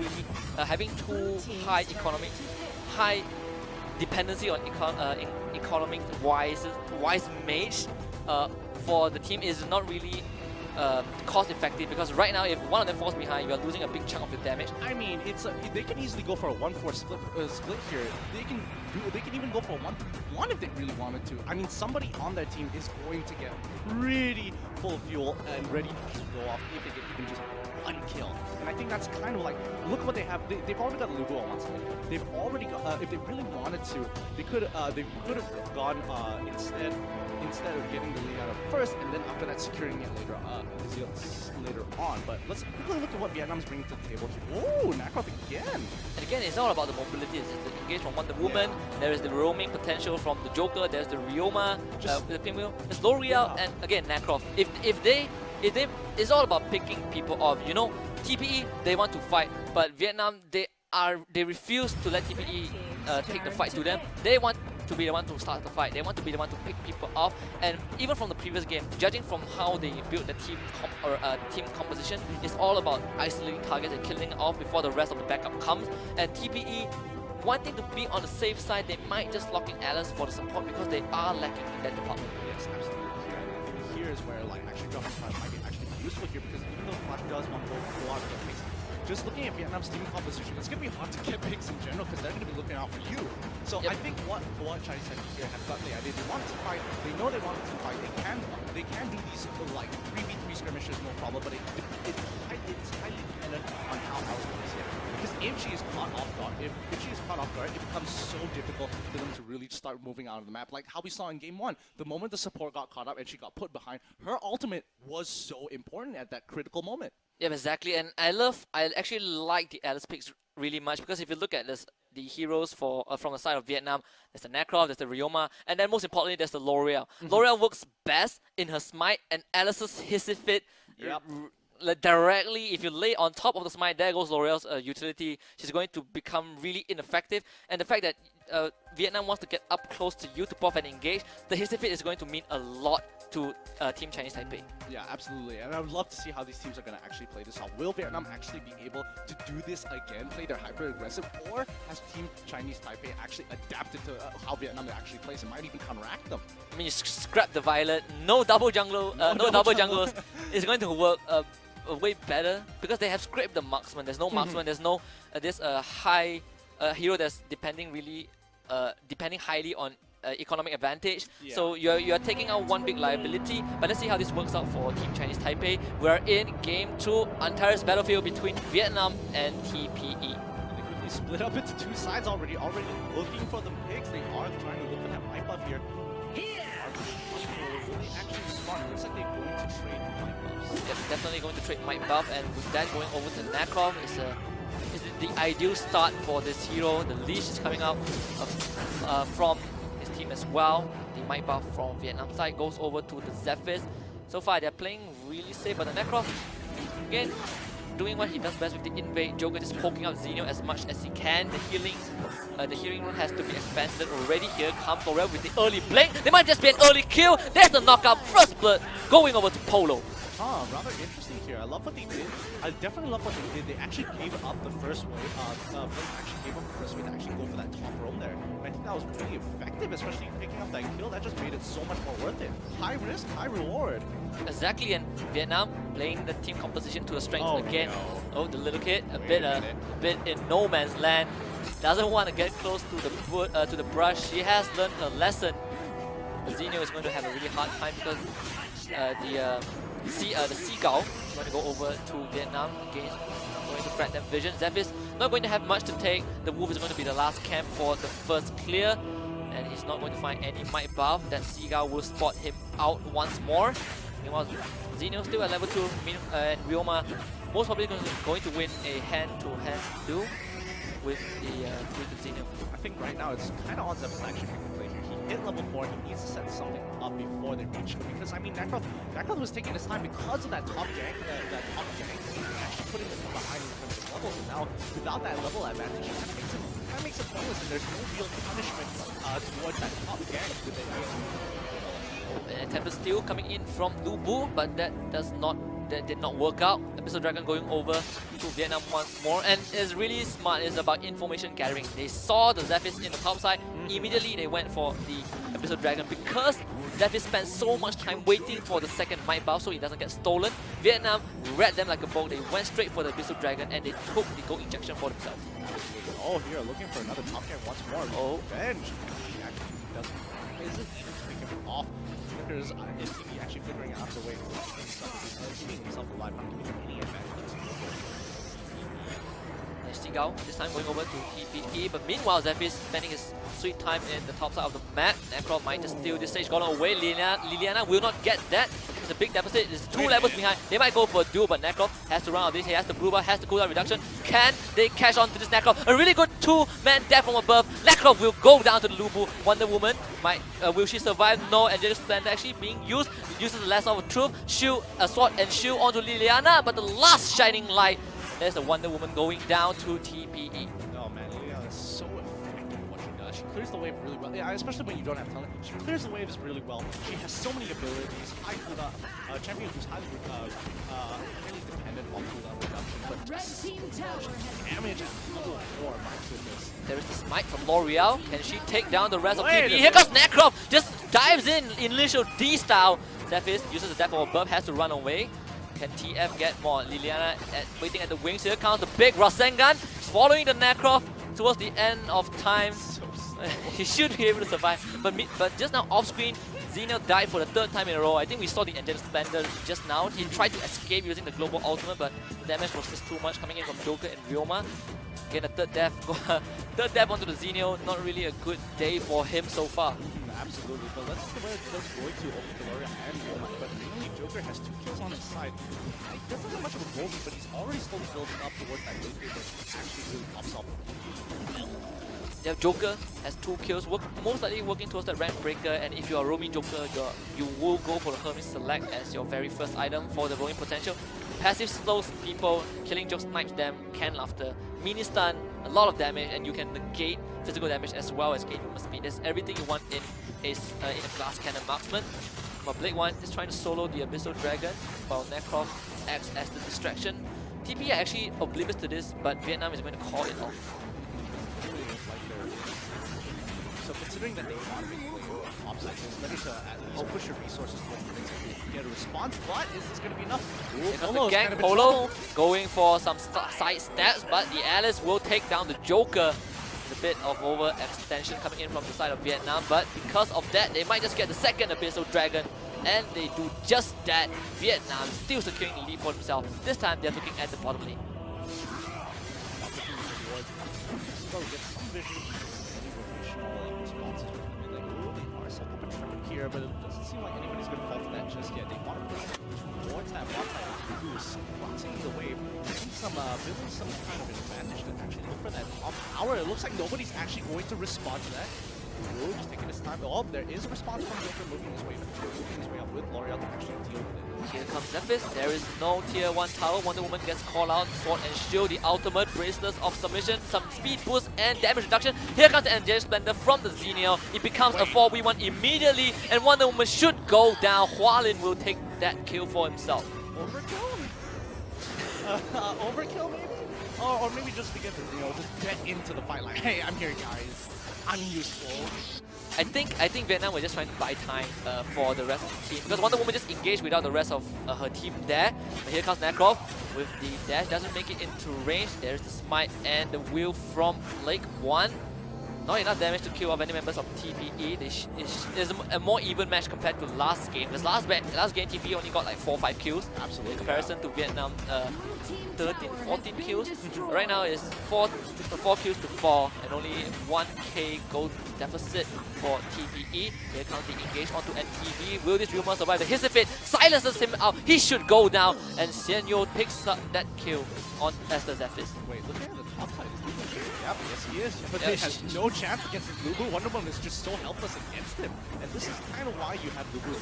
high dependency on economic wise mage for the team is not really cost effective, because right now if one of them falls behind, you are losing a big chunk of your damage. I mean, they can easily go for a 1-4 split here. They can even go for a 1-3-1 if they really wanted to. I mean, somebody on their team is going to get pretty full of fuel and ready to just go off if they get even just one kill. And I think that's kind of like, look what they have. They've already got Lugo on one side. They've already got, if they really wanted to, they could have gone instead of getting the lead out of first, and then after that securing it later on. But let's quickly look at what Vietnam's bringing to the table here. Ooh, Nakrov again! And again, it's all about the mobility. It's the engage from Wonder Woman, there is the roaming potential from the Joker, there's the Ryoma, the Pinwheel, there's L'Oreal, and again, Nakrov. It's all about picking people off. You know, TPE, they want to fight, but Vietnam, they refuse to let TPE take the fight to them. They want to be the one to start the fight. They want to be the one to pick people off. And even from the previous game, judging from how they built the team composition, it's all about isolating targets and killing off before the rest of the backup comes. And TPE, wanting to be on the safe side, they might just lock in Alice for the support because they are lacking in that department. Yes, absolutely. And I think here is where like actually dropping Flash might be actually useful here, because even though Flash does want to go out and get picks, just looking at Vietnam's team composition, it's going to be hard to get picks in general because they're going to be looking out for you. So I think what Chinese Taipei here have got the idea, they want to fight, they know they want to fight, they can do these like 3v3 skirmishes no problem, but it's highly dependent on how else plays here. Because if she is caught off guard, it becomes so difficult for them to really start moving out of the map. Like how we saw in game 1, the moment the support got caught up and she got put behind, her ultimate was so important at that critical moment. Yeah, exactly, and I actually like the Alice picks really much, because if you look at the heroes from the side of Vietnam, there's the Nakrov, there's the Ryoma, and then most importantly, there's the L'Oreal. L'Oreal works best in her smite, and Alice's hissy fit. Like directly, if you lay on top of the smite, there goes L'Oreal's utility. She's going to become really ineffective, and the fact that Vietnam wants to get up close to you to buff and engage, the hissy fit is going to mean a lot to Team Chinese Taipei. Yeah, absolutely, and I would love to see how these teams are going to actually play this off. Will Vietnam actually be able to do this again, play their hyper-aggressive, or has Team Chinese Taipei actually adapted to how Vietnam actually plays and might even counteract them? I mean, you scrap the Violet, no double jungle, no double junglers. It's going to work way better because they have scraped the marksman. There's no marksman. There's no high hero that's depending highly on economic advantage. So you're taking out one big liability. But let's see how this works out for Team Chinese Taipei. We're in game 2, Antares battlefield between Vietnam and TPE. They quickly split up into two sides already looking for the picks. They are trying to look for that might buff here. Really actually smart. Looks like they're going to trade might buffs. Yeah, definitely going to trade might buff, and with that going over to Nakrov is the ideal start for this hero. The leash is coming out from his team as well. The might buff from Vietnam side goes over to the Zephyrs. So far they're playing really safe, but the Nakrov again doing what he does best with the invade. Joker just poking out XianYo as much as he can. The healing rune has to be expanded already. Here comes L'Oreal with the early blink. There might just be an early kill. There's the knockout. First blood going over to Polo. Rather interesting here. I love what they did. I definitely love what they did. They actually gave up the first wave. Actually gave up the first wave to actually go for that top roam there. And I think that was really effective, especially picking up that kill. That just made it so much more worth it. High risk, high reward. Exactly, and Vietnam playing the team composition to the strength again. No. Oh, the little kid, a bit in no man's land. Doesn't want to get close to the brush. She has learned her lesson. XianYo is going to have a really hard time because the Seagull is going to go over to Vietnam again, going to grant them vision. Zephyrs not going to have much to take. The Wolf is going to be the last camp for the first clear, and he's not going to find any might buff. That Seagull will spot him out once more. Meanwhile, XianYo still at level 2, and Ryoma most probably going to win a hand-to-hand duel with the XianYo. I think right now it's kind of on Zephyrs actually making play here. He hit level 4, he needs to set something up before they reach him, because I mean Nakrov was taking his time because of that top gank, actually putting him behind in terms of levels, and now without that level advantage, that makes it pointless, and there's no real punishment towards that top gank with the Tempest still coming in from Lubu, but that does not that did not work out. Abyssal Dragon going over to Vietnam once more, and it's really smart. It's about information gathering. They saw the Zephys in the top side, immediately they went for the Abyssal Dragon because Zephys spent so much time waiting for the second might buff so it doesn't get stolen. Vietnam read them like a boat. They went straight for the Abyssal Dragon and they took the gold injection for themselves. Oh, here looking for another top game once more. Oh, revenge. He actually doesn't. Is it even picking him off? Flickers is he actually figuring out the way to keeping himself alive, not giving him any advantage. Sigao this time going over to TPE, but meanwhile Zephys spending his sweet time in the top side of the map. Necro might just steal this stage, gone away. Liliana will not get that. It's a big deficit, it's 2 levels behind. They might go for a duel, but Necro has to run out of this. He has the blue bar, has the cooldown reduction. Can they catch on to this Necro? A really good 2-man death from above. Necro will go down to the Lubu. Wonder Woman might will she survive? No, and just Splendor actually being used. Uses the last of truth, shield, a sword and shield onto Liliana, but the last shining light. There's a Wonder Woman going down to TPE. Oh man, Liliana is so effective at what she does. She clears the wave really well. Yeah, especially when you don't have talent. She clears the waves really well. She has so many abilities. High cooldown, champion who's highly dependent on cooldown reduction, but just damage at level 4, my goodness. There is the smite from L'Oreal. Can she take down the rest of TPE? Here comes Necro! Just dives in initial D style. Zephys uses the death from above, has to run away. Can TF get more? Liliana waiting at the wings. Here comes the big Rasengan. He's following the Necro towards the end of time. He should be able to survive. But just now off screen, Xenio died for the 3rd time in a row. I think we saw the Angelic Splendor just now. He tried to escape using the global ultimate, but the damage was just too much coming in from Joker and Ryoma. Again, a 3rd death. 3rd death onto the Xenio. Not really a good day for him so far. Absolutely, but let's see where it does go to over Gloria and Ryoma. But mainly Joker has 2 kills on his side. He doesn't have much of a goal lead, but he's already slowly building up towards that late game that actually really pops up. Yeah, Joker has 2 kills, most likely working towards that rank breaker, and if you are roaming Joker, you will go for the Hermes Select as your very first item for the roaming potential. Passive slows people, killing Joke snipes them, can laughter, mini stun, a lot of damage, and you can negate physical damage as well as gain movement speed. There's everything you want in a glass cannon marksman. But Blade 1 is trying to solo the Abyssal Dragon, while Necroft acts as the distraction. TPE are actually oblivious to this, but Vietnam is going to call it off. So considering that they want to be playing offside, it's better to at least push your resources towards the things to get a response, but is this going to be enough? The gang Polo going for some side stabs, but the Alice will take down the Joker. There's a bit of overextension coming in from the side of Vietnam, but because of that, they might just get the second Abyssal Dragon, and they do just that. Vietnam still securing the lead for themselves. This time, they're looking at the bottom lane. Here, but it doesn't seem like anybody's going to fall for that just yet. They want to push towards that bot side who's crossing the wave, building some kind of advantage to actually look for that top tower. It looks like nobody's actually going to respond to that. Ooh, just taking his time. Oh, there is a response from Joker moving his way up with L'Oreal to actually deal with it. Here comes Zephys. There is no tier 1 tower. Wonder Woman gets called out. Sword and shield, the ultimate bracelets of submission, some speed boost and damage reduction. Here comes the Angelic Splendor from the Xenio. It becomes a 4v1 immediately, and Wonder Woman should go down. HuaLin will take that kill for himself. Overkill? Overkill maybe? Or maybe just to get the just get into the fight like, hey, I'm here guys. I'm useful. I think Vietnam were just trying to buy time for the rest of the team, because Wonder Woman just engaged without the rest of her team there. But here comes Necroft with the dash, doesn't make it into range. There's the smite and the wheel from Blake 1. Not enough damage to kill off any members of TPE. It's a more even match compared to last game. This last game TPE only got like 4 or 5 kills. Absolutely. In comparison to Vietnam, 13, 14 kills. Right now it's 4 kills to 4 and only 1k gold deficit for TPE. Here comes the engage onto NTV. Will this rumor survive? The Hissifit silences him out. He should go down, and XianYo picks up that kill on as the Zephys. Wait, look at the top side. Yep, yes he is. But he has no chance against Lubu. Wonder Woman is just so helpless against him. And this is kind of why you have Lubu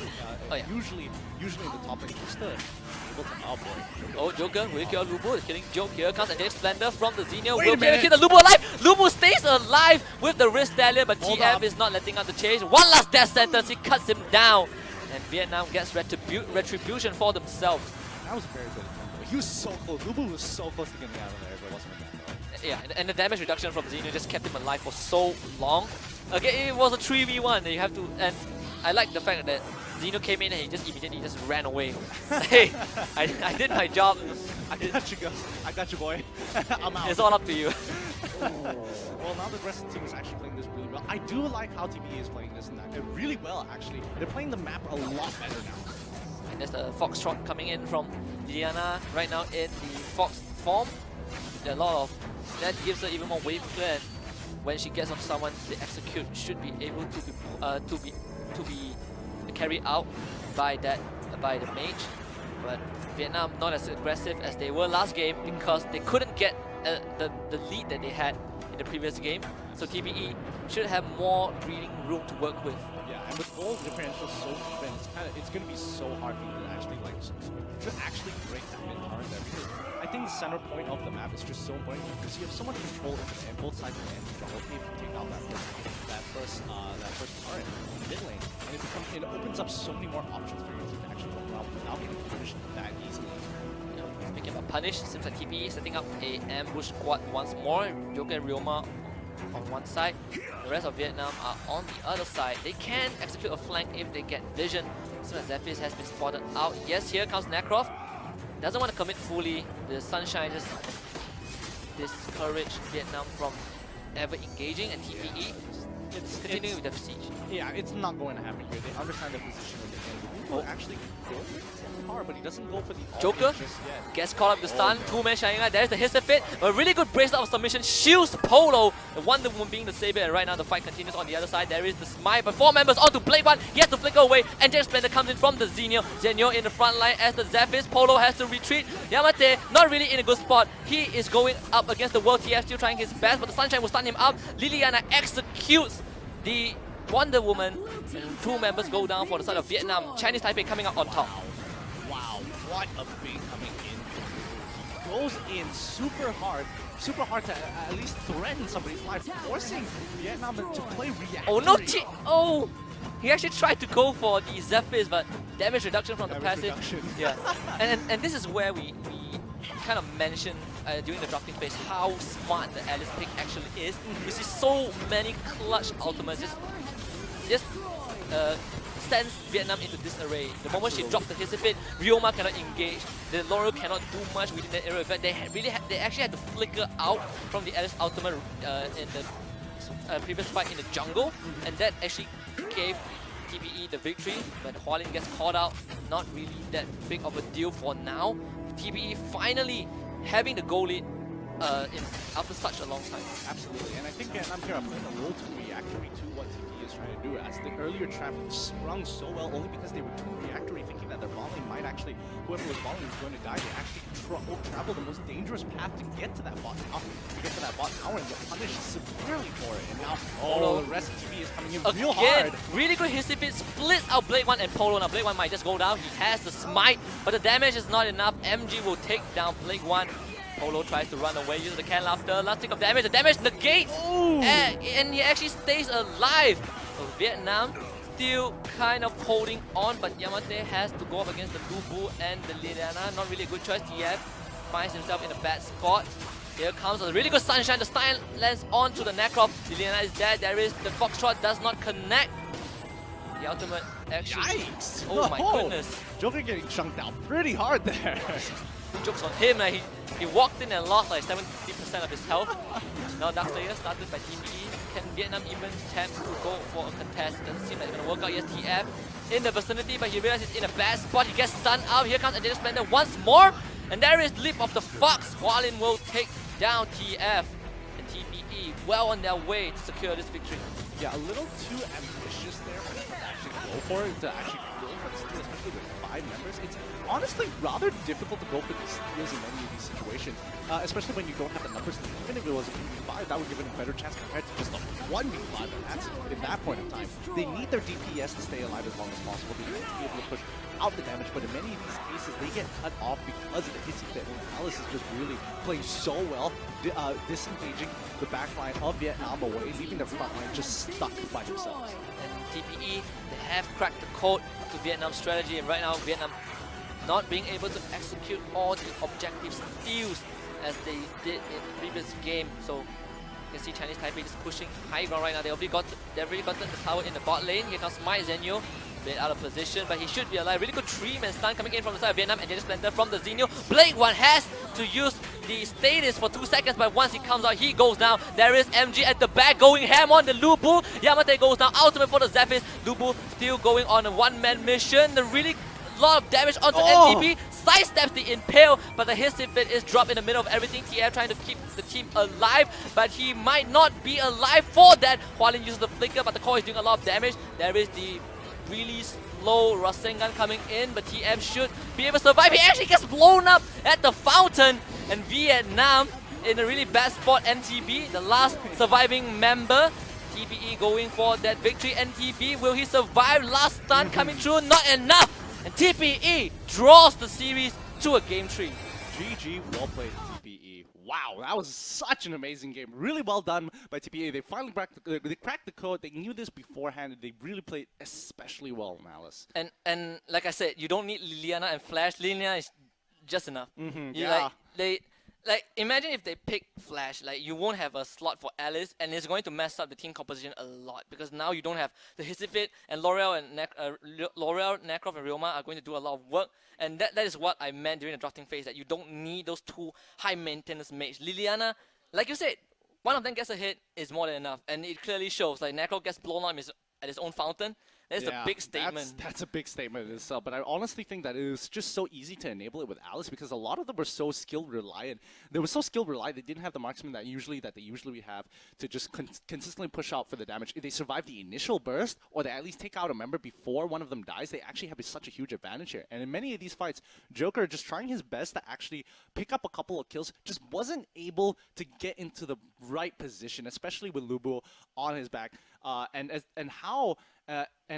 usually in the top lane, just to able to outboard. Oh, Joker will kill Lubu. Killing Joke. Here comes Angelic Splendor from the Xenio. Will kill the Lubu alive. Lubu stays alive with the wrist stallion, but TF is not letting out the chase. One last death sentence. He cuts him down. And Vietnam gets retribution for themselves. That was very good attempt. He was so close. Lubu was so close to getting out of there if it wasn't a bad throw. Yeah, and the damage reduction from XianYo just kept him alive for so long. Again, it was a 3v1. You have to, and I like the fact that XianYo came in and he just immediately just ran away. Hey, I did my job. I got you, boy. I'm out. It's all up to you. Well, now the rest of the team is actually playing this really well. I do like how TPE is playing this really well, actually. They're playing the map a lot better now. And there's the Foxtrot coming in from Liliana right now in the Fox form. There are a lot of, that gives her even more wave clear, and when she gets on someone, the execute should be able to be carried out by the mage. But Vietnam not as aggressive as they were last game because they couldn't get the lead that they had in the previous game. So TPE should have more breathing room to work with. Yeah, and with goal differential so even, it's going to be so hard for you to actually break that mid turn there, because I think the center point of the map is just so important because you have so much control in both sides of the end jungle if you take out that first turret in mid lane, and it opens up so many more options for you to actually go around without getting punished that easily. Speaking about punish, seems like TPE setting up a ambush squad once more. Joker and Ryoma on one side, the rest of Vietnam are on the other side. They can execute a flank if they get vision. As soon as Zephyrus has been spotted out. Yes, here comes Necroft. Doesn't want to commit fully. The Sunshine just discourage Vietnam from ever engaging, and TPE it's continuing with the siege. Yeah, it's not going to happen here. They understand the position of the game. Will actually go hard, but he doesn't go for the Joker just yet. gets caught up the stun. Two-man shining light. There's the hit fit. A really good bracelet of submission shields Polo. The Wonder Woman being the savior, and right now the fight continues on the other side. There is the smite, but 4 members onto Blade1. He has to flicker away, and Jet Splendor comes in from the XianYo. XianYo in the front line as the Zephyrus. Polo has to retreat. Yamate not really in a good spot. He is going up against the World TF, still trying his best, but the Sunshine will stun him up. Liliana executes the Wonder Woman, and 2 members go down for the side of Vietnam. Chinese Taipei coming up on top. Wow, what a bait coming in. He goes in super hard to at least threaten somebody's life, forcing Vietnam to play reactionary. Oh no, oh! He actually tried to go for the Zephyrus, but damage reduction from the passive. Yeah, and this is where we kind of mentioned during the drafting phase how smart the Alice pick actually is. You see so many clutch ultimates just sends Vietnam into disarray. The moment she drops the Hissifit, Ryoma cannot engage. The Laurel cannot do much within that area. In fact, they actually had to flicker out from the Alice ultimate in the previous fight in the jungle, and that actually gave TPE the victory. But HuaLin gets caught out. Not really that big of a deal for now. TPE finally having the goal lead after such a long time. Absolutely, and I think Vietnam here are playing a little too reactory to what TPE is trying to do, as the earlier trap sprung so well only because they were too reactory, thinking that their volley might actually, whoever was volleying was going to die. They actually travel the most dangerous path to get to that bot tower, and get punished severely for it. And now, the rest of TPE is coming in real hard. Really good Hissifit splits out Blade1 and Polo. Now Blade1 might just go down. He has the smite, but the damage is not enough. MG will take down Blade1. Polo tries to run away, uses the can laughter. Last tick of damage, the damage negates! And he actually stays alive. So Vietnam still kind of holding on, but Yamate has to go up against the Lubu and the Liliana. Not really a good choice. TF finds himself in a bad spot. Here comes a really good Sunshine. The stun lands onto the Necroft. Liliana is dead. There is the Foxtrot does not connect. The ultimate actually. Yikes! Oh my goodness. Joker getting chunked out pretty hard there. Joke's on him. He walked in and lost like 70% of his health. Now Dark Slayer started by TPE. Can Vietnam even attempt to go for a contest? Doesn't seem like it's gonna work out. Yes, TF in the vicinity, but he realizes he's in a bad spot. He gets stunned out. Here comes Jet Splendor once more. And there is Leap of the Fox. HuaLin will take down TF. And TPE well on their way to secure this victory. Yeah, a little too ambitious there for them to actually go for it, to actually go for the steal, especially with 5 members. It's honestly rather difficult to go for these steals in many of these situations, especially when you don't have the numbers. Even if it was a 2v5, that would give them a better chance compared to just a 1v5, and that's in that point in time. They need their DPS to stay alive as long as possible. They need to be able to push out the damage, but in many of these cases, they get cut off because of the hissy fit. When Alice is just really playing so well, disengaging the backline of Vietnam away, leaving their front line just stuck by themselves. And TPE, they have cracked the code to Vietnam's strategy, and right now Vietnam not being able to execute all the objective steals as they did in the previous game. So you can see Chinese Taipei just pushing high ground right now. They've already gotten the tower in the bot lane. Here comes my XianYo. Bit out of position, but he should be alive. Really good Dream and stun coming in from the side of Vietnam, and just Splendor from the XianYo. Blade1 has to use the status for 2 seconds, but once he comes out, he goes down. There is MG at the back going ham on the Lubu. Yamate goes down. Ultimate for the Zephyrs. Lubu still going on a one-man mission. The really lot of damage onto NTP. Sidesteps the Impale, but the Hissifit is dropped in the middle of everything. TF trying to keep the team alive, but he might not be alive for that. HuaLin uses the Flicker, but the core is doing a lot of damage. There is the really slow Rasengan coming in, but TF should be able to survive. He actually gets blown up at the fountain, and Vietnam in a really bad spot. NTB, the last surviving member. TPE going for that victory. NTB, will he survive? Last stun coming through, not enough. And TPE draws the series to a game 3. GG, well played TPE. Wow, that was such an amazing game. Really well done by TPE. They finally cracked the code. They knew this beforehand, and they really played especially well, Malice. And like I said, you don't need Liliana and Flash. Liliana is just enough. Yeah. Like imagine if they pick Flash, like you won't have a slot for Alice, and it's going to mess up the team composition a lot, because now you don't have the Hissifit, and L'Oreal and Necroft and Ryoma are going to do a lot of work, and that is what I meant during the drafting phase, that you don't need those 2 high maintenance mages. Liliana, like you said, one of them gets a hit is more than enough, and it clearly shows. Like Necroft gets blown up at his own fountain. That's a big statement. That's a big statement in itself, but I honestly think that it was just so easy to enable it with Alice, because a lot of them were so skill reliant. They were so skill reliant, they didn't have the marksman that they usually have to just consistently push out for the damage. If they survive the initial burst, or they at least take out a member before one of them dies, they actually have such a huge advantage here. And in many of these fights, Joker, just trying his best to actually pick up a couple of kills, just wasn't able to get into the right position, especially with Lubu on his back. And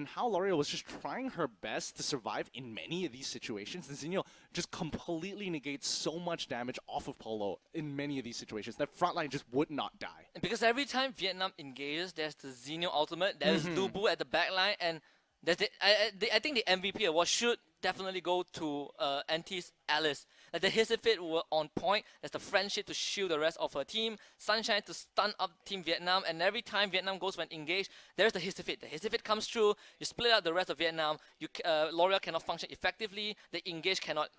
how L'Oreal was just trying her best to survive in many of these situations. And XianYo just completely negates so much damage off of Polo in many of these situations. That frontline just would not die. Because every time Vietnam engages, there's the XianYo ultimate, there's Lubu at the backline, and there's I think the MVP award should definitely go to NT's Alice. Like the Hissifit were on point. There's the friendship to shield the rest of her team. Sunshine to stun up Team Vietnam. And every time Vietnam goes when engaged, there's the Hissifit. The Hissifit comes through. You split out the rest of Vietnam. L'Oreal cannot function effectively. The engage cannot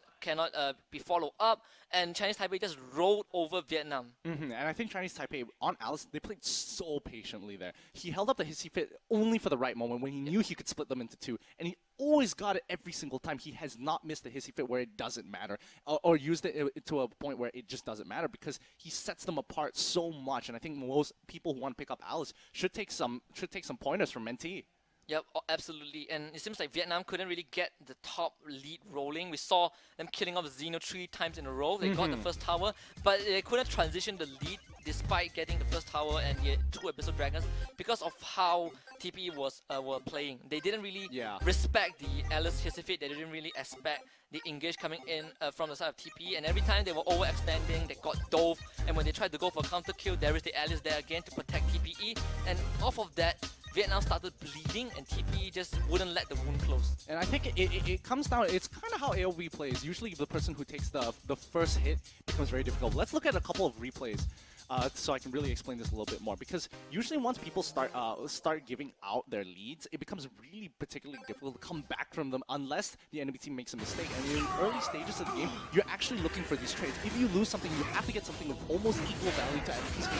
be followed up. And Chinese Taipei just rolled over Vietnam. And I think Chinese Taipei, on Alice, they played so patiently there. He held up the Hissifit only for the right moment when he knew he could split them into 2. And he always got it every single time. He has not missed the Hissifit where it doesn't matter, or used it to a point where it just doesn't matter, because he sets them apart so much. And I think most people who want to pick up Alice should take some pointers from NT. Yep, absolutely. And it seems like Vietnam couldn't really get the top lead rolling. We saw them killing off XianYo 3 times in a row. They got the first tower, but they couldn't transition the lead despite getting the first tower and yet 2 Abyssal Dragons, because of how TPE were playing. They didn't really respect the Alice Hissifit. They didn't really expect the engage coming in from the side of TPE, and every time they were overextending, they got dove, and when they tried to go for counter kill, there is the Alice there again to protect TPE, and off of that, Vietnam started bleeding, and TPE just wouldn't let the wound close. And I think it comes down, it's kind of how AOV plays. Usually the person who takes the first hit becomes very difficult. Let's look at a couple of replays so I can really explain this a little bit more. Because usually once people start giving out their leads, it becomes really particularly difficult to come back from them unless the enemy team makes a mistake. And in early stages of the game, you're actually looking for these trades. If you lose something, you have to get something of almost equal value to at least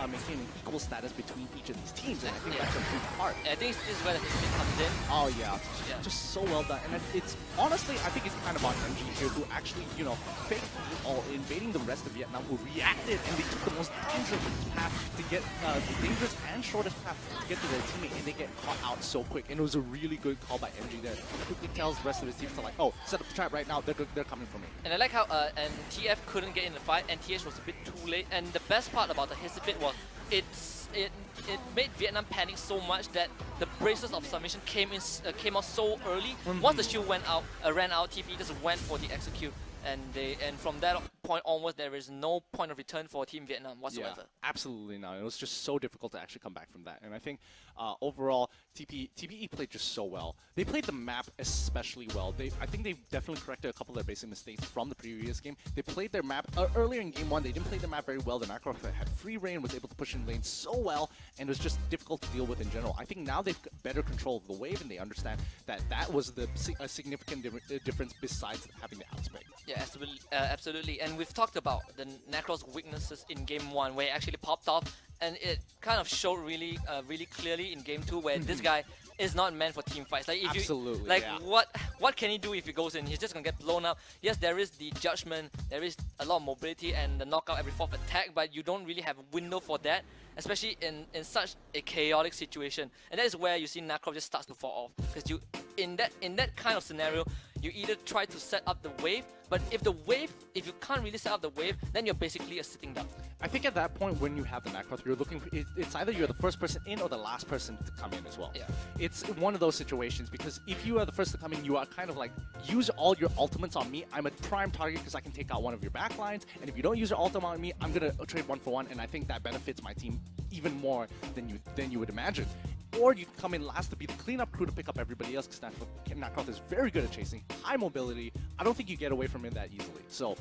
maintain an equal status between each of these teams, and I think that's a big part. I think this is where the Hissifit comes in. Oh yeah, just so well done. And it's honestly, I think it's kind of on MG here, who actually, you know, faked all invading the rest of Vietnam, who reacted, and they took the most dangerous path to get the dangerous and shortest path to get to their teammate, and they get caught out so quick. And it was a really good call by MG there. Quickly tells the rest of his team to like, oh, set up the trap right now. They're coming for me. And I like how and TF couldn't get in the fight, and TH was a bit too late. And the best part about the Hissifit was it made Vietnam panic so much that the braces of submission came out so early. Once the shield ran out, TP just went for the execute, and from that point point onwards, there is no point of return for Team Vietnam whatsoever. Yeah, absolutely not. It was just so difficult to actually come back from that. And I think overall, TPE played just so well. They played the map especially well. I think they definitely corrected a couple of their basic mistakes from the previous game. They played their map earlier in game 1. They didn't play the map very well. The Macro had free reign, was able to push in lane so well, and it was just difficult to deal with in general. I think now they've got better control of the wave, and they understand that that was a significant difference besides having the outspec. Yeah, absolutely. And we've talked about the Necro's weaknesses in game 1, where it actually popped off, and it kind of showed really clearly in game 2, where this guy is not meant for team fights. Like if Absolutely, you, like yeah. what can he do if he goes in? He's just gonna get blown up. Yes, there is the judgment, there is a lot of mobility and the knockout every 4th attack, but you don't really have a window for that, especially in such a chaotic situation. And that is where you see Necro just starts to fall off, because you in that kind of scenario, you either try to set up the wave, but if you can't really set up the wave, then you're basically a sitting duck. I think at that point when you have the Necroth, you're looking. It's either you're the first person in or the last person to come in as well. Yeah. It's one of those situations, because if you are the first to come in, you are kind of like, use all your ultimates on me. I'm a prime target because I can take out one of your backlines, and if you don't use your ultimate on me, I'm gonna trade 1-for-1, and I think that benefits my team even more than you would imagine. Or you come in last to be the cleanup crew to pick up everybody else, because Necroth is very good at chasing, high mobility. I don't think you get away from him that easily. So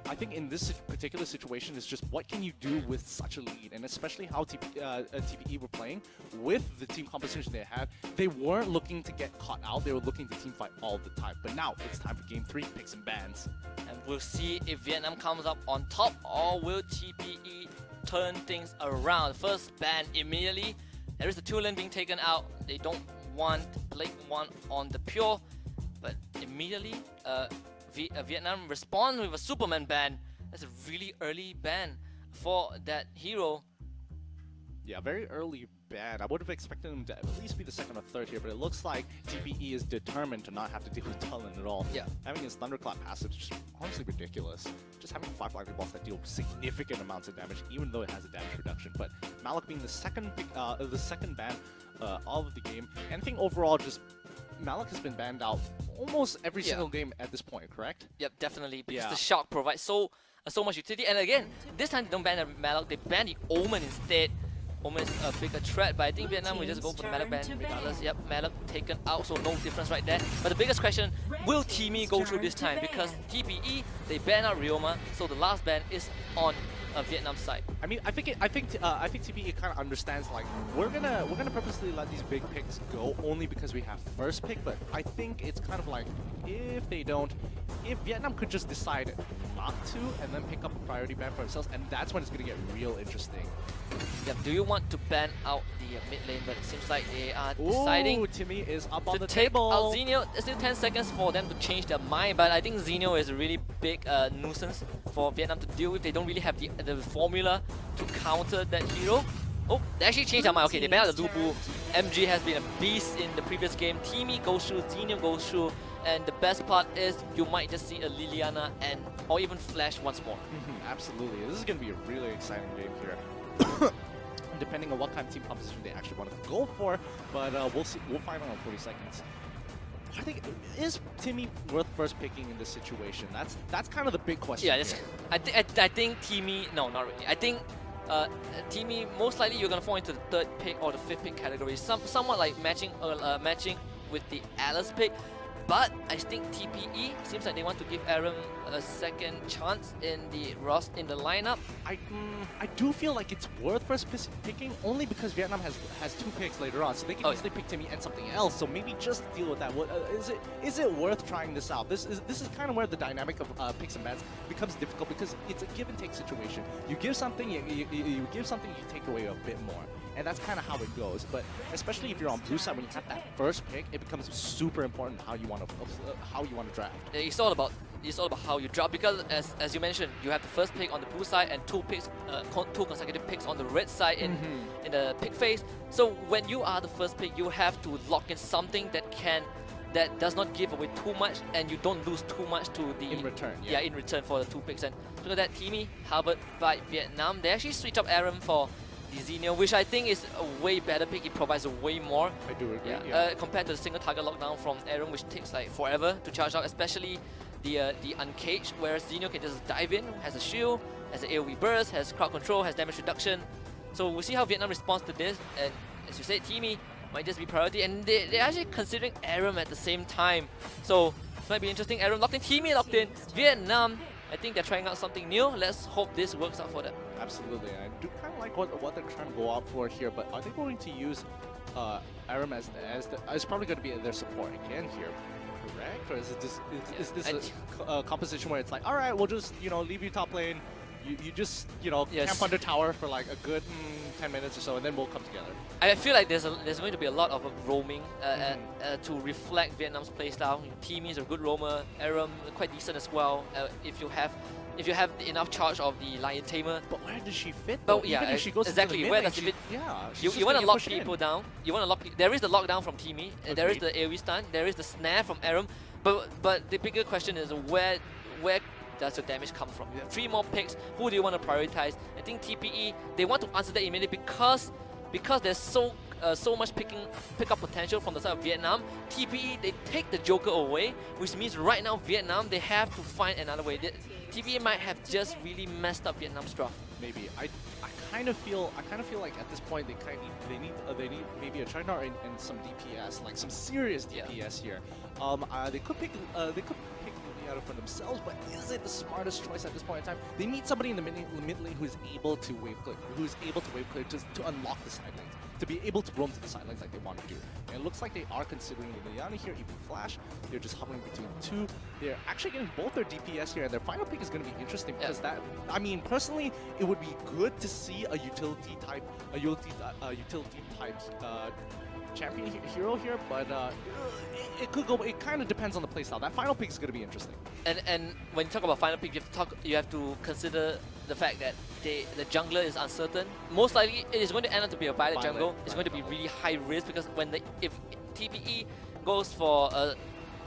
I think in this particular situation, it's just what can you do with such a lead, and especially how TPE were playing with the team composition they had. They weren't looking to get caught out, they were looking to team fight all the time. But now it's time for game 3, picks and bans. And we'll see if Vietnam comes up on top, or will TPE turn things around. First ban immediately. There is the 2-lane being taken out. They don't want Blake 1 on the Pure, but immediately Vietnam responds with a Superman ban. That's a really early ban for that hero. Yeah, very early ban. I would have expected him to at least be the 2nd or 3rd here, but it looks like TPE is determined to not have to deal with Talon at all. Yeah. Having his Thunderclap passive is just honestly ridiculous. Just having 5 lightning bolts that deal significant amounts of damage, even though it has a damage reduction. But Malik being the second ban of the game, and I think overall just Malik has been banned out almost every single game at this point, correct? Yep, definitely, because the shock provides so much utility. And again, this time they don't ban the Malik, they ban the Omen instead. Omen is a bigger threat, but I think Vietnam will just go for the Malik ban regardless. Yep, Malik taken out, so no difference right there. But the biggest question, will TPE go through this time? Because TPE, they ban out Ryoma, so the last ban is on Vietnam side. I mean, I think TPE kind of understands, like, we're gonna purposely let these big picks go only because we have first pick. But I think it's kind of like, if Vietnam could just decide not to and then pick up a priority ban for themselves, and that's when it's gonna get real interesting. Yep. Do you want to ban out the mid lane? But it seems like they are deciding. Timmy is up on the take table. Out XianYo. There's still 10 seconds for them to change their mind, but I think XianYo is a really big nuisance for Vietnam to deal with. They don't really have the formula to counter that hero. Oh, they actually changed their mind. Okay, they banned out the Lubu. MG has been a beast in the previous game. TPE goes through, XianYo goes through, and the best part is you might just see a Liliana or even Flash once more. Absolutely, this is going to be a really exciting game here. Depending on what kind of team composition they actually want to go for, but we'll see. We'll find out in 40 seconds. I think, is Timmy worth first picking in this situation? That's kind of the big question. Yeah, I think TPE, no, not really. I think TPE, most likely you're gonna fall into the 3rd pick or the 5th pick category, somewhat like matching with the Alice pick. But I think TPE seems like they want to give Aram a second chance in the lineup. I do feel like it's worth first picking only because Vietnam has 2 picks later on, so they can easily pick Timmy and something else. So maybe just deal with that. Is it worth trying this out? This is kind of where the dynamic of picks and bans becomes difficult, because it's a give and take situation. You give something, you give something, you take away a bit more. And that's kind of how it goes. But especially if you're on blue side, when you have that first pick, it becomes super important how you want to draft. Yeah, it's all about how you draft, because as you mentioned, you have the first pick on the blue side and 2 consecutive picks on the red side in the pick phase. So when you are the first pick, you have to lock in something that does not give away too much, and you don't lose too much to the in return. Yeah, in return for the 2 picks. And look at that, TPE Harvard by Vietnam. They actually switch up Aram for the XianYo, which I think is a way better pick. It provides way more. I do agree. Yeah. Compared to the single target lockdown from Aram, which takes like forever to charge out, especially the uncaged, whereas XianYo can just dive in, has a shield, has an AoE burst, has crowd control, has damage reduction. So we'll see how Vietnam responds to this. And as you said, Teamy might just be priority, and they're actually considering Aram at the same time. So this might be interesting. Aram locked in, Teamy locked in. Vietnam, I think they're trying out something new. Let's hope this works out for them. Absolutely, I do kind of like what they're trying to go out for here, but are they going to use Aram as it's probably going to be their support again here, correct? Or is this a composition where it's like, all right, we'll just leave you top lane, you just camp under tower for like a good 10 minutes or so, and then we'll come together. I feel like there's going to be a lot of roaming to reflect Vietnam's playstyle. Teamy is a good roamer, Aram quite decent as well. If you have enough charge of the Lion Tamer. But where does she fit? Oh yeah, if she goes exactly. Where does she fit? Yeah, you want to lock people down. You want to lock. There is the lockdown from Teamy. There is the AoE stun. There is the snare from Aram. But the bigger question is where does the damage come from? You have 3 more picks. Who do you want to prioritize? I think TPE, they want to answer that immediately because there's so much pick up potential from the side of Vietnam. TPE, they take the Joker away, which means right now Vietnam, they have to find another way. TPE might have just really messed up Vietnam's draft. Maybe. I kind of feel like at this point they need maybe a China and some DPS, like some serious DPS here. They could pick for themselves, but is it the smartest choice at this point in time? They need somebody in the mid lane who is able to wave clear, to unlock the side lanes, to be able to roam to the side lanes like they want to do. And it looks like they are considering Liliana here, even Flash. They're just hovering between the two. They're actually getting both their DPS here, and their final pick is going to be interesting because I mean, personally, it would be good to see a utility type champion hero here, but it could go. It kind of depends on the playstyle. That final pick is going to be interesting. And when you talk about final pick, you have to consider the fact that the jungler is uncertain. Most likely, it is going to end up to be a Violet jungle. It's going to be really high risk because if TPE goes for a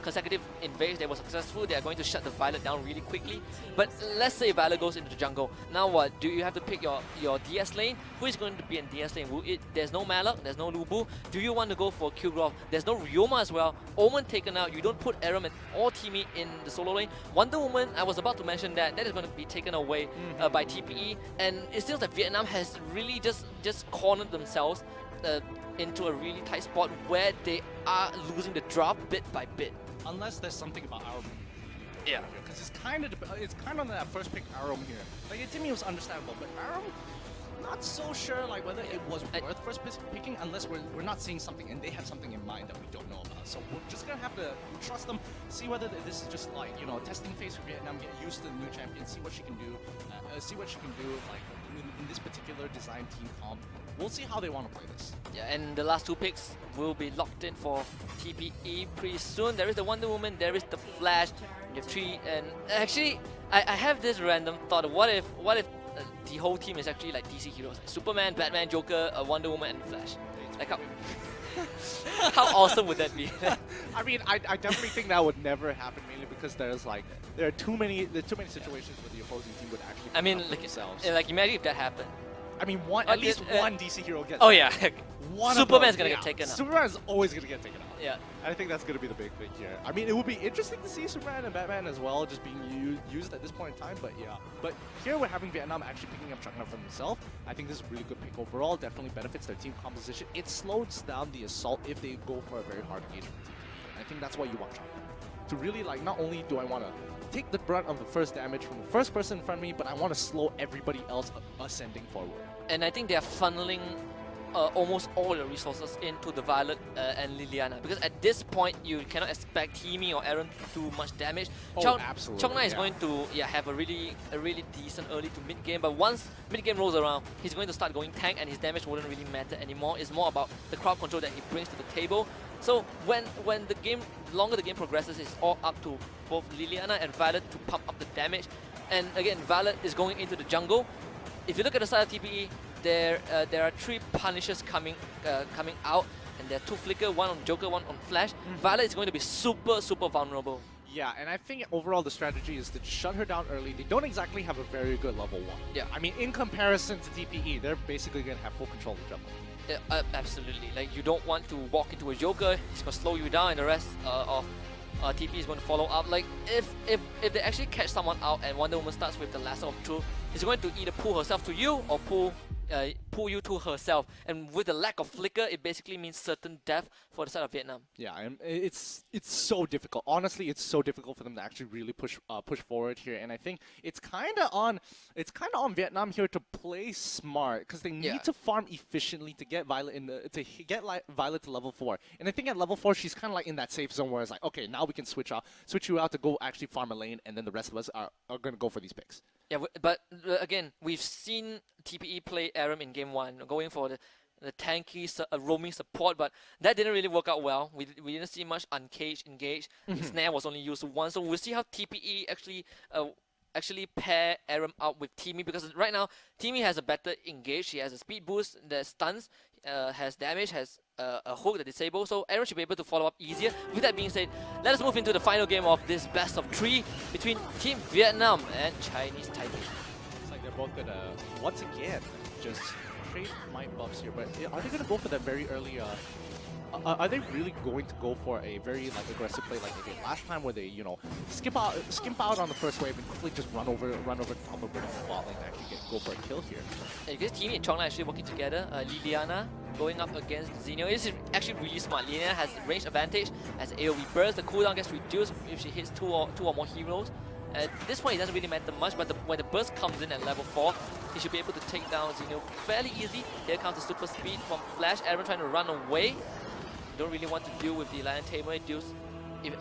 consecutive invades that were successful, they are going to shut the Violet down really quickly. But let's say Violet goes into the jungle. Now what? Do you have to pick your DS lane? Who is going to be in DS lane? There's no Malak, there's no Lubu. Do you want to go for Kilgrove? There's no Ryoma as well. Omen taken out. You don't put Aram or Teamy in the solo lane. Wonder Woman, I was about to mention that is going to be taken away by TPE. And it seems that Vietnam has really just cornered themselves into a really tight spot where they are losing the draft bit by bit. Unless there's something about Aram. Yeah. Because it's kind of on that first pick Aram here. Like, to me it was understandable, but Aram, not so sure like whether it was worth first picking unless we're not seeing something and they have something in mind that we don't know about. So we're just gonna have to trust them, see whether this is just like testing phase for Vietnam, get used to the new champion, see what she can do, like in this particular design team comp. We'll see how they want to play this. Yeah, and the last 2 picks will be locked in for TPE pretty soon. There is the Wonder Woman, there is the Flash, you have 3, and actually, I have this random thought. What if the whole team is actually like DC heroes, like Superman, Batman, Joker, Wonder Woman, and Flash? Like how awesome would that be? I mean, I definitely think that would never happen, mainly because there are too many situations where the opposing team would actually themselves. Like imagine if that happened. I mean, at least one DC hero gets. Oh yeah, Superman's gonna get taken out. Superman's always gonna get taken out. Yeah, I think that's gonna be the big thing here. I mean, it would be interesting to see Superman and Batman as well, just being used at this point in time. But yeah, but here we're having Vietnam actually picking up Chang'e for themselves. I think this is a really good pick overall. Definitely benefits their team composition. It slows down the assault if they go for a very hard engagement. And I think that's why you want Chang'e. To really like, not only do I want to take the brunt of the first damage from the first person in front of me, but I want to slow everybody else ascending forward. And I think they are funneling almost all the resources into the Violet and Liliana, because at this point you cannot expect Teamy or Aram to do much damage. Absolutely. Chang'e is going to have a really decent early to mid game, but once mid game rolls around, he's going to start going tank, and his damage wouldn't really matter anymore. It's more about the crowd control that he brings to the table. So when the longer the game progresses, it's all up to both Liliana and Violet to pump up the damage. And again, Violet is going into the jungle. If you look at the side of TPE, there are 3 Punishers coming out, and there are 2 Flicker, 1 on Joker, 1 on Flash. Violet is going to be super vulnerable. Yeah, and I think overall the strategy is to shut her down early. They don't exactly have a very good level 1. Yeah. I mean, in comparison to TPE, they're basically going to have full control of the jungle. Absolutely. Like, you don't want to walk into a Joker, he's going to slow you down, and the rest of TPE is going to follow up. Like if they actually catch someone out and Wonder Woman starts with the Lasso of Truth, she's going to either pull herself to you or pull you to herself. And with the lack of flicker, it basically means certain death for the side of Vietnam. Yeah, and it's so difficult. Honestly, it's so difficult for them to actually really push forward here. And I think it's kind of on Vietnam here to play smart, because they need to farm efficiently to get Violet Violet to level 4. And I think at level 4 she's kind of like in that safe zone where it's like, okay, now we can switch you out to go actually farm a lane, and then the rest of us are going to go for these picks. Yeah, but again, we've seen TPE play Aram in game 1, going for the tanky roaming support, but that didn't really work out well. We didn't see much uncaged engage. Snare was only used once, so we'll see how TPE actually pair Aram out with Teamy, because right now Teamy has a better engage. She has a speed boost that stuns, has damage, has a hook that disables, so Aram should be able to follow up easier. With that being said, let us move into the final game of this best of 3 between Team Vietnam and Chinese Taipei. It's like they're both gonna once again just trade might buffs here, but are they gonna go for that very early? Are they really going to go for a very aggressive play like they did last time, where they skimp out on the first wave and quickly just run over the top of the bot lane to actually go for a kill here? Because Teamy and Chonglan actually working together. Liliana going up against XianYo. This is actually really smart. Liliana has range advantage as AoE burst. The cooldown gets reduced if she hits two or more heroes. At this point, it doesn't really matter much, but when the burst comes in at level 4, he should be able to take down XianYo fairly easy. Here comes the super speed from Flash. Aaron trying to run away. Don't really want to deal with the Lion Tamer. It deals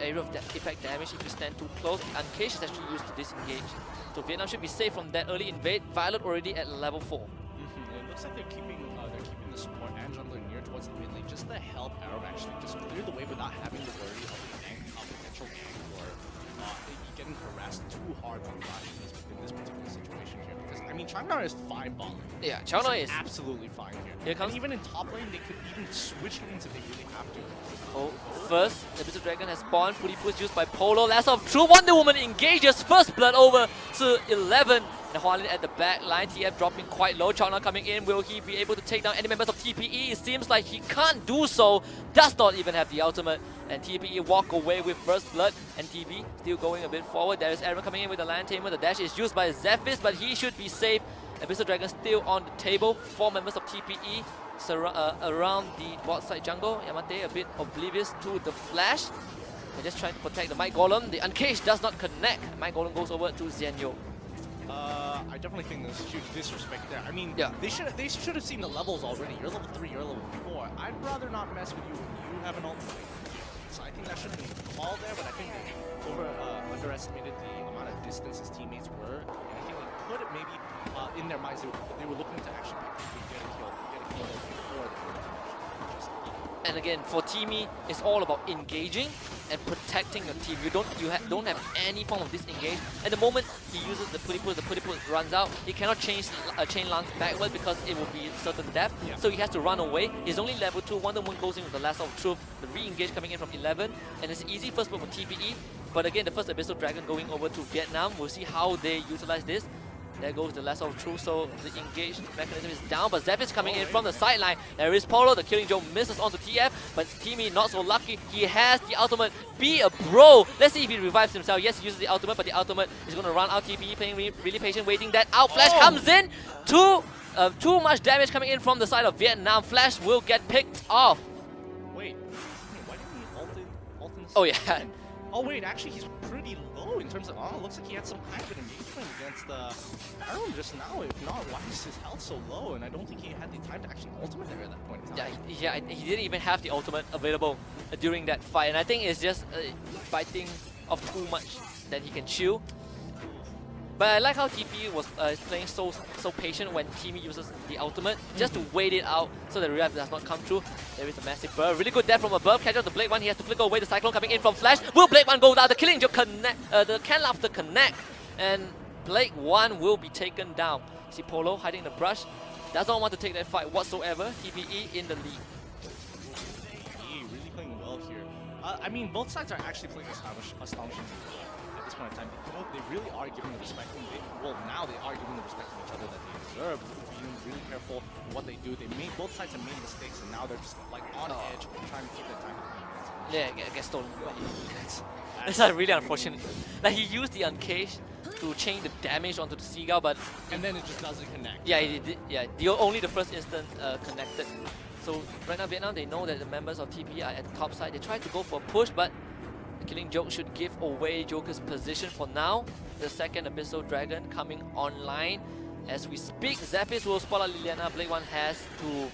area of effect damage if you stand too close. Uncaged is actually used to disengage. So Vietnam should be safe from that early invade. Violet already at level 4. It looks like they're keeping the support and jungler near towards the mid lane just to help Arrow actually just clear the way without having to worry of potential gank or getting harassed too hard on in this particular situation here. Because I mean, Changnar is fine bot lane. Yeah, Changnar is absolutely fine here. Here comes, and even in top lane, they could even switch lanes if they really have to. Oh, first, the Abyssal Dragon has spawned. Putty push used by Polo. Last of True Wonder Woman engages first blood over to 11. And HuaLin at the back line. TF dropping quite low. Changnar coming in. Will he be able to take down any members of TPE? It seems like he can't do so. Does not even have the ultimate. And TPE walk away with first blood. And TB still going a bit forward. There is Aaron coming in with the Lion Tamer. The dash is used by Zephys, but he should be safe. Abyssal Dragon still on the table. 4 members of TPE around the bot side jungle. Yamate a bit oblivious to the flash. They're just trying to protect the Might Golem. The Uncaged does not connect. Might Golem goes over to XianYo. I definitely think there's huge disrespect there. I mean, they should have seen the levels already. You're level 3, you're level 4. I'd rather not mess with you when you have an ultimate. So I think that should have been called there, but I think they underestimated the amount of distance his teammates were. And I think they could have maybe, in their minds, they were looking to actually get a kill before the And again, for Teamy, it's all about engaging and protecting your team. You don't have any form of disengage. At the moment he uses the putty push runs out. He cannot change chain lance backward because it will be certain death. Yeah. So he has to run away. He's only level 2. Wonder Woman goes in with the Lasso of Truth. The re-engage coming in from 11, and it's easy first blood for TPE. But again, the first Abyssal Dragon going over to Vietnam. We'll see how they utilize this. There goes the Lasso of Truth, so the engage mechanism is down, but Zephys coming in from the sideline. There is Polo, the Killing Joe misses onto TF, but Teamy not so lucky. He has the ultimate. Be a bro. Let's see if he revives himself. Yes, he uses the ultimate, but the ultimate is going to run out. TPE playing really patient, waiting that out. Flash comes in. Too much damage coming in from the side of Vietnam. Flash will get picked off. Wait, why didn't he ult in Oh yeah. Oh wait, actually he's pretty low in terms of, looks like he had some kind of an engagement against Aaron just now. If not, why is his health so low? And I don't think he had the time to actually ultimate there at that point in time. Yeah, he didn't even have the ultimate available during that fight. And I think it's just biting off too much that he can chew. But I like how TP was playing so patient when Teamy uses the ultimate, just to wait it out so the revive does not come through. There is a massive burst. Really good death from above. Catch out the Blade 1. He has to flicker away the Cyclone coming in from Flash. Will Blade 1 go down? The Killing Joke connect. The Can Laughter connect. And Blade 1 will be taken down. See Polo hiding in the brush. Does not want to take that fight whatsoever. TPE in the lead. TPE really playing well here. I mean, both sides are actually playing astonishingly well. at this point in time. They really are giving the respect. Well, now they are giving the respect to each other that they deserve. Being really careful in what they do. Both sides have made mistakes, and now they're just like on edge, trying to take their time. Yeah, get stolen. It's like really unfortunate. Like he used the uncage to change the damage onto the Seagull, but and then it just doesn't connect. Yeah, it did. Yeah, only the first instant connected. So right now Vietnam, they know that the members of TPE are at the top side. They try to go for a push, but the Killing Joke should give away Joker's position for now. The second Abyssal Dragon coming online as we speak. Zephyrs will spot out Liliana. Blade1 has to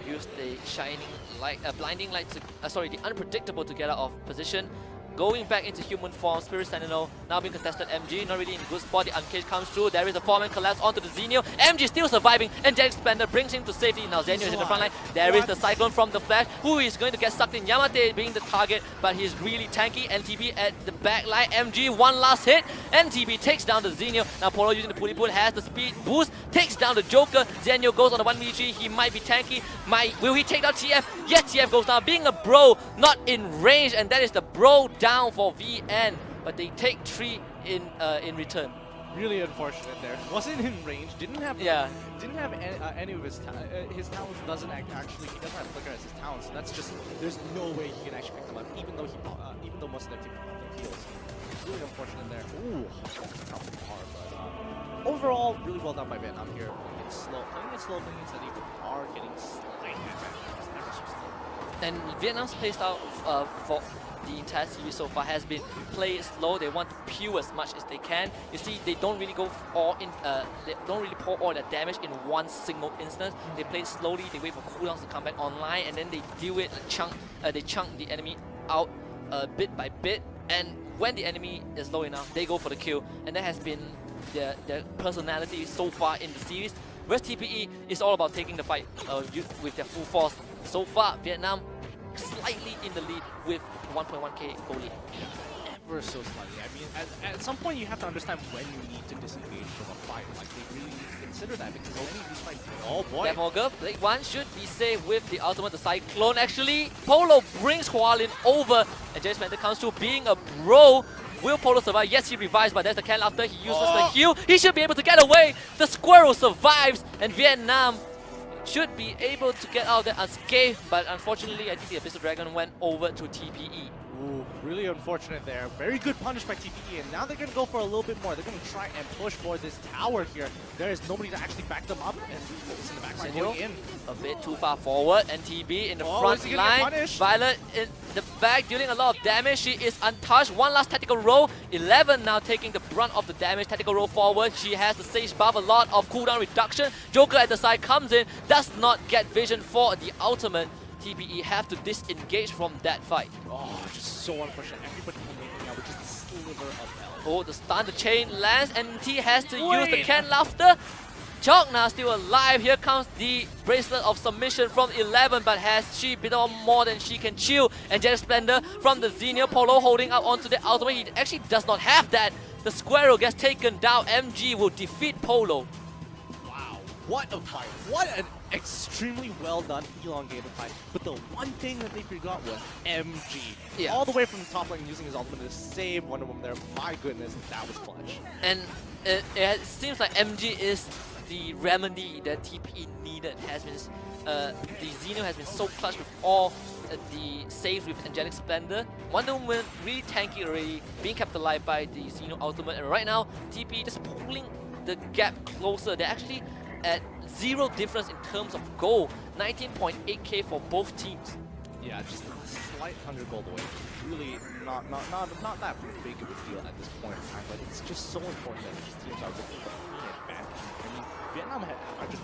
use the shining light, blinding light to, sorry, the unpredictable to get out of position. Going back into human form, Spirit Sentinel now being contested. MG not really in good spot. The uncage comes through. There is a 4-man collapse onto the Xenio. MG still surviving, and Angelic Splendor brings him to safety. Now Xenio is in the front line. There is the Cyclone from the Flash, who is going to get sucked in. Yamate being the target, but he's really tanky. NTB at the back line. MG one last hit. NTB takes down the Xenio. Now Polo using the Puli Put has the speed boost, takes down the Joker. Xenio goes on the 1v3. He might be tanky. Will he take down TF? Yes, TF goes down. Being a bro, not in range, and that is the bro down for VN, but they take 3 in return. Really unfortunate there. Wasn't in range. Didn't have any of his talents. Doesn't actually. He doesn't have flicker as his talent. So that's just. There's no way he can actually pick them up. Even though most of their team have heals. Really unfortunate there. Ooh, not pretty hard, but overall really well done by Vietnam here. It's slow. Playing it slow means that they are getting slightly advantage. It's never so slow. And Vietnam's playstyle for the entire series so far has been play it slow. They want to peel as much as they can. You see, they don't really go all in. They don't really pour all their damage in one single instance. They play it slowly. They wait for cooldowns to come back online, and then they deal it chunk. They chunk the enemy out bit by bit. And when the enemy is low enough, they go for the kill. And that has been their personality so far in the series. Whereas TPE is all about taking the fight with their full force. So far, Vietnam slightly in the lead with 1.1k goal lead. Ever so slightly. I mean, at some point you have to understand when you need to disengage from a fight. Like, they really need to consider that because many of these fights. Oh boy. Deathwalker, Blade1 should be safe with the ultimate, the Cyclone. Actually, Polo brings HuaLin over, and James Panther comes through being a bro. Will Polo survive? Yes, he revives, but there's the can after he uses the heal. He should be able to get away. The Squirrel survives, and Vietnam should be able to get out of there unscathed, but unfortunately, I think the Abyssal Dragon went over to TPE. Ooh, really unfortunate there. Very good punish by TPE, and now they're going to go for a little bit more. They're going to try and push for this tower here. There is nobody to actually back them up, and focus in the back line going in. A bit too far forward, and TB in the front line. Violet in the back dealing a lot of damage. She is untouched. One last tactical roll. 11 now taking the brunt of the damage. Tactical roll forward. She has the Sage buff, a lot of cooldown reduction. Joker at the side comes in, does not get vision for the ultimate. TPE have to disengage from that fight. Oh, just so unfortunate. Everybody making out with just a sliver of health. Oh, the stun, the chain lands, and T has to use the can laughter. Chokna still alive. Here comes the bracelet of submission from 11, but has she bitten on more than she can chew? Angelic Splendor from the Xenio. Polo holding up onto the ultimate. He actually does not have that. The Squirrel gets taken down. MG will defeat Polo. Wow, what a fight. What an extremely well done, elongated fight. But the one thing that they forgot was MG. Yeah. All the way from the top lane using his ultimate to save one of them there. My goodness, that was clutch. And it seems like MG is the remedy that TPE needed. The Xenio has been so clutch with all the saves with Angelic Splendor. Wonder Woman really tanky already, being kept alive by the Xenio ultimate. And right now, TPE just pulling the gap closer. They're actually at 0 difference in terms of goal. 19.8k for both teams. Yeah, just a slight 100 gold away. Really not that big of a deal at this point in time, but it's just so important that these teams are looking for any advantage. I mean, Vietnam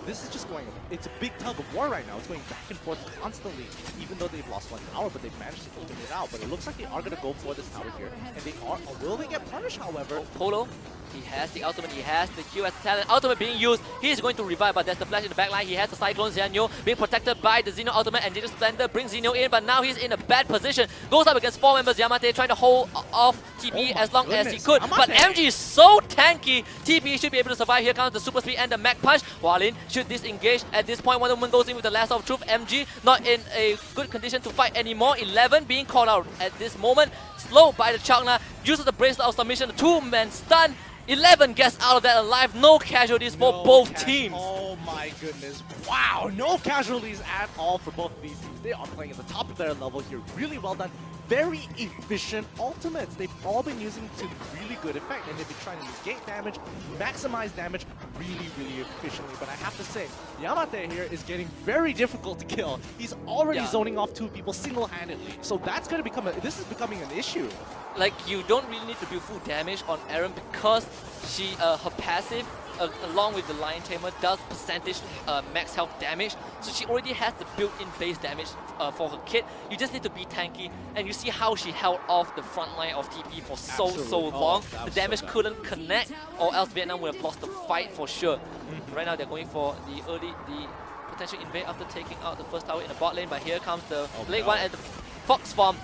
this is just going, it's a big tug of war right now. It's going back and forth constantly, even though they've lost one tower, but they've managed to even it out. But it looks like they are going to go for this tower here, and they are, will they get punished, however? Polo, he has the ultimate, he has the Q as the talent. Ultimate being used, he's going to revive, but there's the flash in the backline. He has the Cyclone. XianYo being protected by the Xenio ultimate, and Angelic Splendor brings Xenio in, but now he's in a bad position. Goes up against 4 members. Yamate trying to hold off TPE Oh as long as he goodness. could. But Yamate. MG is so tanky. TPE should be able to survive. Here comes the super speed and the mech punch. HuaLin should disengage at this point. Wonder Woman goes in with the last of truth. MG not in a good condition to fight anymore. 11 being called out at this moment. Slowed by the Chakna. Uses the bracelet of submission. 2-man stun. 11 gets out of that alive. No casualties for both teams. Oh my goodness. Wow, no casualties at all for both of these teams. They are playing at the top of their level here. Really well done. Very efficient ultimates. They've all been using to really good effect, and they've been trying to negate damage, maximize damage really efficiently. But I have to say, Yamate here is getting very difficult to kill. He's already zoning off 2 people single-handedly. So that's going to become this is becoming an issue. Like, you don't really need to do full damage on Aaron because her passive, along with the Lion Tamer, does percentage max health damage. So she already has the built-in base damage for her kit. You just need to be tanky, and you see how she held off the front line of TPE for so long. The damage couldn't connect, or else Vietnam would have lost the fight for sure. Right now they're going for the potential invade after taking out the first tower in the bot lane, but here comes the Blade 1 at the Fox farm.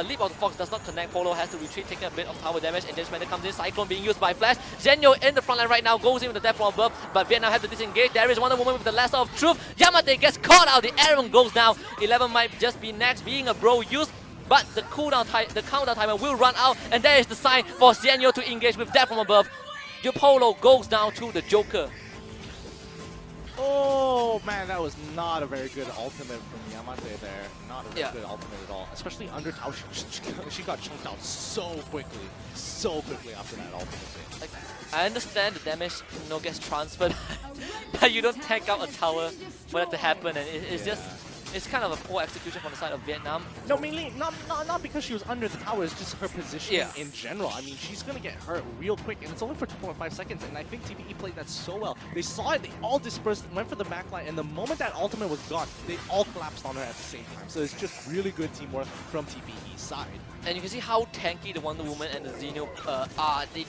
Leap of the Fox does not connect. Polo has to retreat, taking a bit of tower damage, and then when it comes in, Cyclone being used by Flash. XianYo in the front line right now, goes in with the death from above, but Vietnam have to disengage. There is Wonder Woman with the last of truth. Yamate gets caught out, the Aaron goes down. 11 might just be next, being a bro used, but the cooldown counter timer will run out, and there is the sign for XianYo to engage with death from above. Your Polo goes down to the Joker. Oh man, that was not a very good ultimate from Yamate there. Not a very good ultimate at all. Especially under tower, she got chunked out so quickly after that ultimate. Like, I understand the damage gets transferred, but you don't tank out a tower for that to happen, and it's just. It's kind of a poor execution from the side of Vietnam. No, mainly not because she was under the tower, it's just her positioning in general. I mean, she's going to get hurt real quick, and it's only for 2.5 seconds, and I think TPE played that so well. They saw it, they all dispersed, went for the backline, and the moment that ultimate was gone, they all collapsed on her at the same time. So it's just really good teamwork from TPE's side. And you can see how tanky the Wonder Woman and the XianYo are. They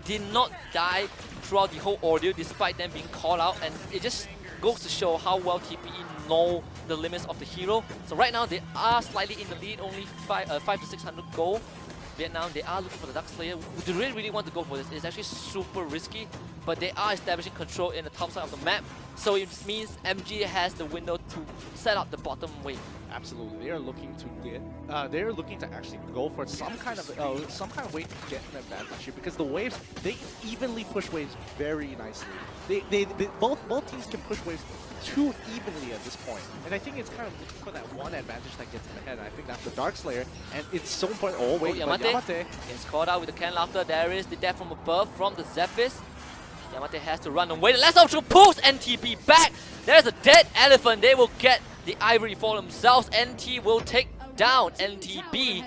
did not die throughout the whole ordeal, despite them being called out, and it just goes to show how well TPE know the limits of the hero. So right now they are slightly in the lead, only 5 to 600 gold. Vietnam, they are looking for the Dark Slayer. Do they really want to go for this? It's actually super risky, but they are establishing control in the top side of the map. So it means MG has the window to set up the bottom wave. Absolutely, they are looking to get. They are looking to actually go for some kind of way to get an advantage here, because the waves, they evenly push waves very nicely. Both teams can push waves too evenly at this point, and I think it's kind of looking for that one advantage that gets them ahead. And I think that's the Dark Slayer, and it's so important. Oh wait, Yamate is caught out with the can laughter. There is the death from above from the Zephyrs. Yamate has to run away. The last option pulls NTP back. There's a dead elephant. They will get the ivory for themselves. NT will take down NTB.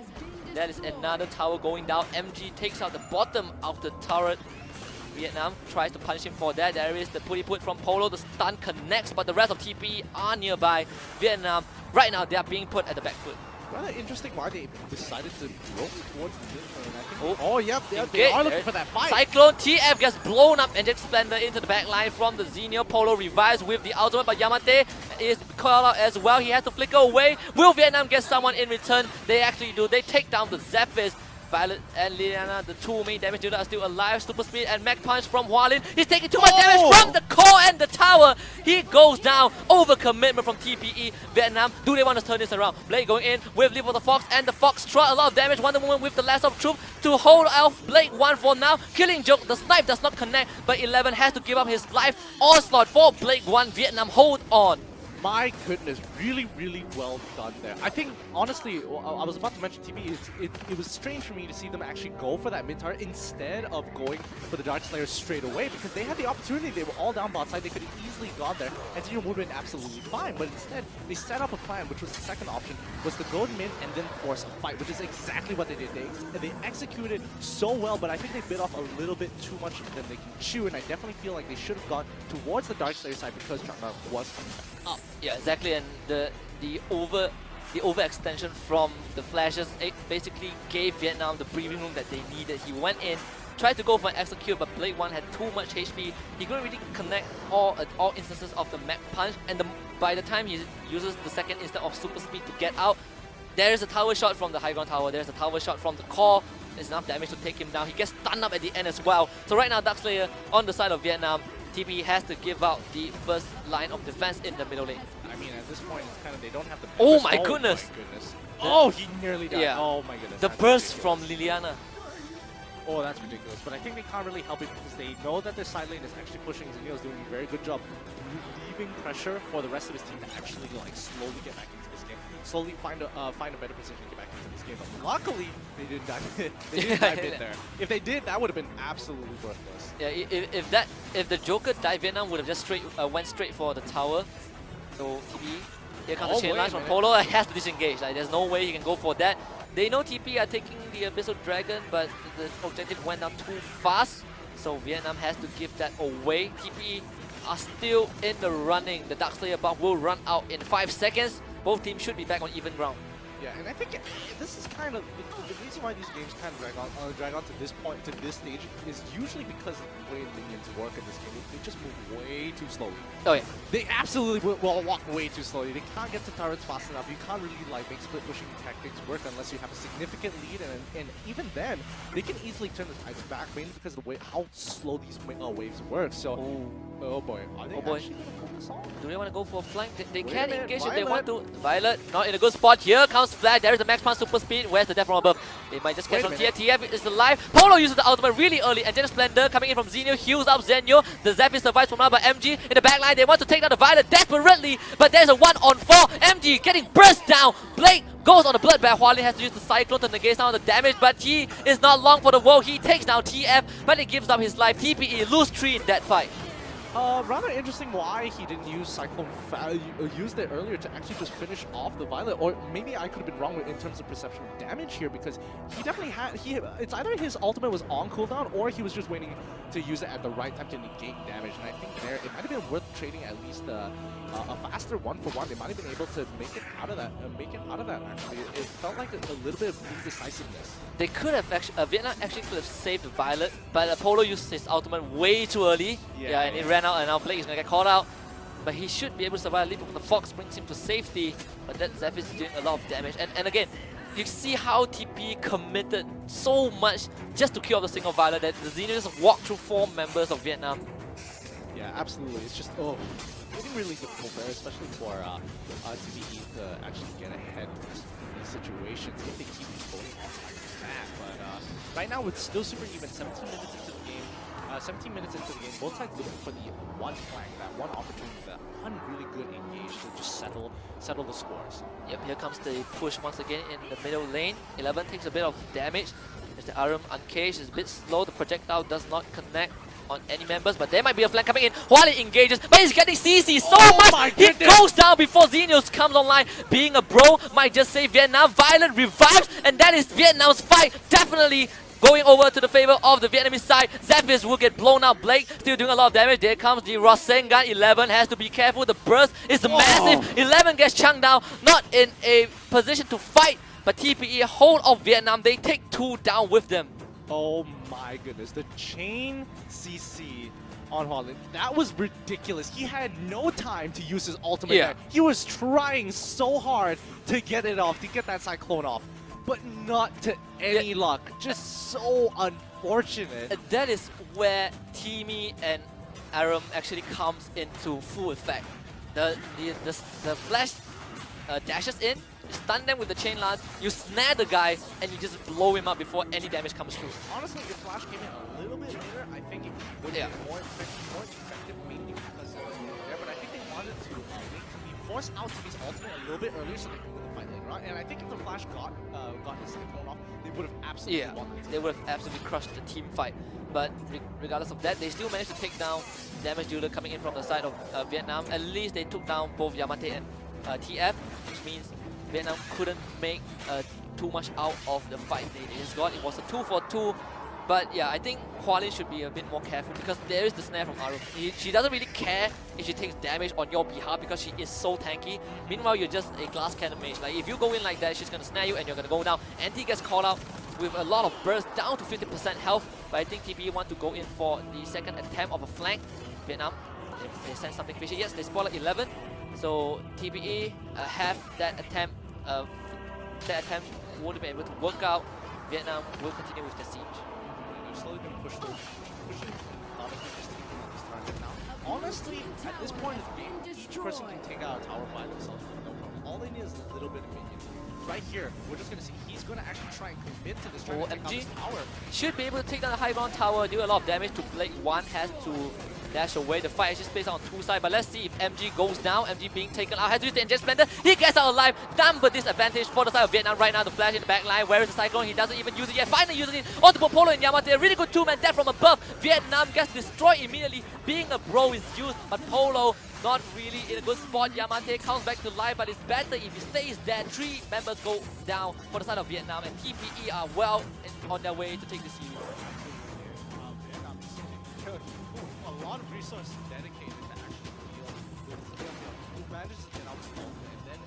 That is another tower going down. MG takes out the bottom of the turret. Vietnam tries to punish him for that. There is the put from Polo. The stun connects, but the rest of TPE are nearby. Vietnam, right now, they are being put at the back foot. Rather interesting why they decided to roll towards the mid lane. I think oh, yep, they are looking for that fight. Cyclone TF gets blown up and just Splendor into the back line from the XianYo. Polo revives with the ultimate, but Yamate is called out as well. He has to flicker away. Will Vietnam get someone in return? They actually do. They take down the Zephyrs. Violet and Liliana, the two main damage dealers, are still alive. Super speed and mech punch from HuaLin. He's taking too much damage from the core and the tower. He goes down. Overcommitment from TPE. Vietnam, do they want to turn this around? Blade going in with Leap of the Fox, and the Fox trot a lot of damage. Wonder Woman with the last of truth to hold off Blade 1 for now. Killing Joke, the snipe does not connect, but 11 has to give up his life. Onslaught for Blade 1. Vietnam hold on. My goodness, really well done there. I think, honestly, I was about to mention TPE, it was strange for me to see them actually go for that mid turret instead of going for the Dark Slayer straight away, because they had the opportunity. They were all down bot side. They could have easily gone there, and XianYo would have been absolutely fine. But instead, they set up a plan, which was the second option, was to go mid and then force a fight, which is exactly what they did. They executed so well, but I think they bit off a little bit too much than they can chew, and I definitely feel like they should have gone towards the Dark Slayer side because Chakna was up. Yeah, exactly, and the overextension from the flashes, it basically gave Vietnam the breathing room that they needed. He went in, tried to go for an execute, but Blade 1 had too much HP. He couldn't really connect all instances of the mech punch, and by the time he uses the second instant of super speed to get out, There's a tower shot from the high ground tower. There's a tower shot from the core. There's enough damage to take him down. He gets stunned up at the end as well. So right now, Darkslayer on the side of Vietnam. TPE has to give out the first line of defense in the middle lane. I mean, at this point, it's kind of they don't have the. Oh my goodness! Oh, he nearly died. Yeah. Oh my goodness. The burst from Liliana. Oh, that's ridiculous. But I think they can't really help it because they know that their side lane is actually pushing. XianYo is doing a very good job relieving pressure for the rest of his team to actually like slowly get back into this game, slowly find a better position to get back into this game. But luckily, they didn't dive. They didn't dive in there. If they did, that would have been absolutely worthless. Yeah, if the Joker dive Vietnam would have just went straight for the tower. So TPE, here comes the chain launch from Polo. Has to disengage. Like, there's no way he can go for that. They know TPE are taking the Abyssal Dragon, but the objective went down too fast. So Vietnam has to give that away. TPE are still in the running. The Darkslayer buff will run out in 5 seconds. Both teams should be back on even ground. Yeah, and I think this is kind of the reason why these games kind of drag on to this point, to this stage, is usually because of the way minions work in this game. They just move way too slowly. Oh yeah. They absolutely will walk way too slowly. They can't get to turrets fast enough. You can't really like make split pushing tactics work unless you have a significant lead, and even then, they can easily turn the tides back, mainly because of the way how slow these waves work. So, oh boy, are they actually gonna pull this off? Do they want to go for a flank? They can engage if they want to. Violet, not in a good spot. Here comes Flash. There is the max punch super speed. Where's the death from above? They might just catch on TF. TF is alive. Polo uses the ultimate really early. Angelic Splendor coming in from XianYo. Heals up XianYo. The Zephyr survives from now by MG. In the back line, they want to take down the Violet desperately. But there's a 1-on-4. MG getting burst down. Blake goes on the bloodbath. HuaLin has to use the Cyclone to negate some of the damage. But he is not long for the woe. He takes down TF. But he gives up his life. TPE lose 3 in that fight. Rather interesting why he didn't use Cyclone, used it earlier to actually just finish off the Violet, or maybe I could have been wrong in terms of perception of damage here, because he definitely had, it's either his ultimate was on cooldown or he was just waiting to use it at the right time to negate damage, and I think there, it might have been worth trading at least a faster 1-for-1. They might have been able to make it out of that, actually. It felt like a little bit of indecisiveness. They could have actually, Vietnam actually could have saved the Violet, but Polo used his ultimate way too early. Yeah, and it ran out, and now Blake is going to get caught out. But he should be able to survive a little bit. The Fox brings him to safety, but that Zephyr is doing a lot of damage. And again, you see how TP committed so much just to kill off the single Violet that the XianYo just walked through 4 members of Vietnam. Yeah, absolutely. It's just, getting really difficult there, especially for TPE to actually get ahead in these situations if they keep going off like that. But right now it's still super even. 17 minutes into the game. 17 minutes into the game, both sides looking for the one flank, that one opportunity, that one really good engage to just settle the scores. Yep, here comes the push once again in the middle lane. 11 takes a bit of damage. As the Arum uncaged is a bit slow. The projectile does not connect on any members, but there might be a flank coming in. HuaLin engages, but he's getting CC so much. He goes down before XianYo comes online. Being a bro might just save Vietnam. Violet revives, and that is Vietnam's fight. Definitely going over to the favor of the Vietnamese side. Zephyrs will get blown out. Blake still doing a lot of damage. There comes the Rasengan. 11 has to be careful. The burst is massive. 11 gets chunked down. Not in a position to fight, but TPE hold of Vietnam. They take 2 down with them. Oh my goodness, the chain CC on HuaLin, that was ridiculous. He had no time to use his ultimate. Yeah. He was trying so hard to get it off, to get that Cyclone off, but not to any luck. Just so unfortunate. And that is where Teamy and Arum actually comes into full effect. The flash dashes in, you stun them with the chain lance, you snare the guy, and you just blow him up before any damage comes through. Honestly, if Flash came in a little bit later, I think it would be more effective mainly because it was there, but I think they wanted to force out to his ultimate a little bit earlier so they can win the fight later on, and I think if the Flash got his Cyclone off, they would have absolutely won the team. They would have absolutely crushed the team fight. But regardless of that, they still managed to take down damage dealer coming in from the side of Vietnam. At least they took down both Yamate and TF, which means Vietnam couldn't make too much out of the fight they just got. It was a 2-for-2. But yeah, I think HuaLin should be a bit more careful because there is the snare from Arum. She doesn't really care if she takes damage on your behalf because she is so tanky. Meanwhile, you're just a glass cannon mage. Like if you go in like that, she's gonna snare you and you're gonna go down. Anti gets called out with a lot of burst down to 50% health. But I think TPE want to go in for the second attempt of a flank. Vietnam, they send something fishy. Yes, they spoiled 11. So TPE have that attempt that attempt won't be able to work out, Vietnam will continue with the siege. They're slowly going to push this team on this target now. Honestly, at this point of the game, each person can take out a tower by themselves. No problem. All they need is a little bit of minions. Right here, we're just going to see he's going to actually try and commit to this, trying to take out this tower. Should be able to take down the high ground tower, do a lot of damage to Blade. One has to dash away. The fight actually plays out on two sides, but let's see if MG goes down. MG being taken out, has to use the Engine Splendor. He gets out alive. Number disadvantage for the side of Vietnam right now. The flash in the back line. Where is the Cyclone? He doesn't even use it yet. Finally uses it onto Polo and Yamate. A really good two-man death from above. Vietnam gets destroyed immediately. Being a bro is used, but Polo not really in a good spot. Yamate comes back to life, but it's better if he stays there. 3 members go down for the side of Vietnam, and TPE are well on their way to take the series. A lot of resources dedicated to actually deal with who manages to get out the ball and then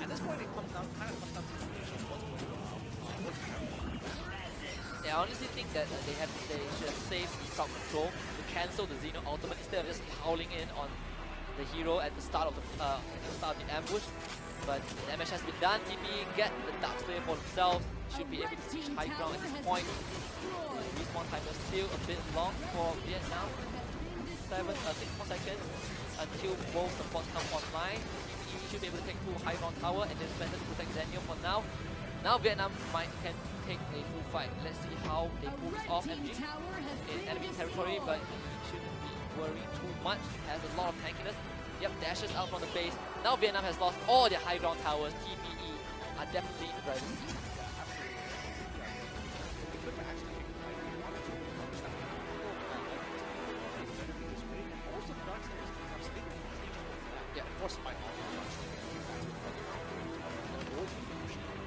at this point it comes down to what's going on. I honestly think that they should have saved the crowd control to cancel the Xeno ultimate instead of just howling in on the hero at the start of the ambush. But the damage has been done. TPE get the Dark Slayer for themselves. Should be able to reach high ground at this point. Respawn time is still a bit long for Vietnam. 6 more seconds until both supports come online. TPE should be able to take 2 high ground tower and then spend it to protect XianYo for now. Now Vietnam can take a full fight. Let's see how they pull this off. MG in enemy territory, but he shouldn't be worrying too much. Has a lot of tankiness. Yep, dashes out from the base. Now Vietnam has lost all their high ground towers. TPE are definitely the drivers.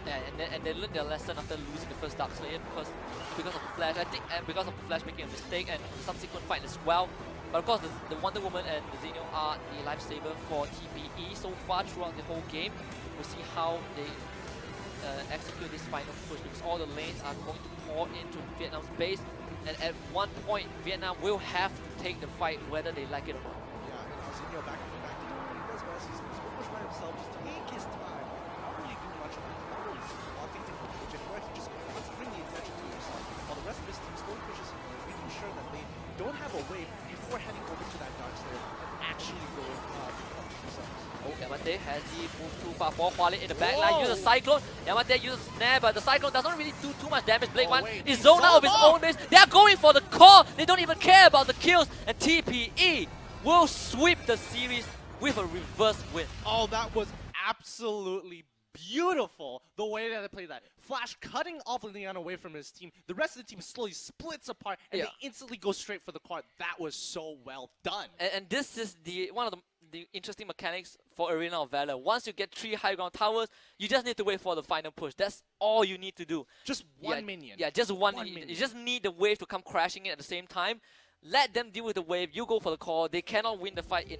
Yeah, and they learned their lesson after losing the first Dark Slayer because of the flash. I think because of the flash making a mistake and the subsequent fight as well. But of course, the Wonder Woman and the Xeno are the lifesaver for TPE so far throughout the whole game. We'll see how they execute this final push because all the lanes are going to pour into Vietnam's base. And at one point, Vietnam will have to take the fight whether they like it or not. Yeah, and Xeno back to the he does best. He's going to push by himself, just take his time. Not really doing much of it. Not really wanting to push anywhere. He just wants to bring the attention to himself. While the rest of his team slowly pushes him, making sure that they don't have a wave before heading over to that Dark Slayer and actually going themselves. Oh, Yamate, has he moved too far for HuaLin in the back line? Uses Cyclone. Yamate uses Snare, but the Cyclone doesn't really do too much damage. Blade 1 is zoned out of his own base. They are going for the core. They don't even care about the kills. And TPE will sweep the series with a reverse win. Oh, that was absolutely beautiful, the way that they played that. Flash cutting off Leon away from his team. The rest of the team slowly splits apart, and they instantly go straight for the quad. That was so well done. And this is one of the interesting mechanics for Arena of Valor. Once you get 3 high ground towers, you just need to wait for the final push. That's all you need to do. Just one minion. Yeah, just one minion. You just need the wave to come crashing in at the same time. Let them deal with the wave, you go for the core. They cannot win the fight in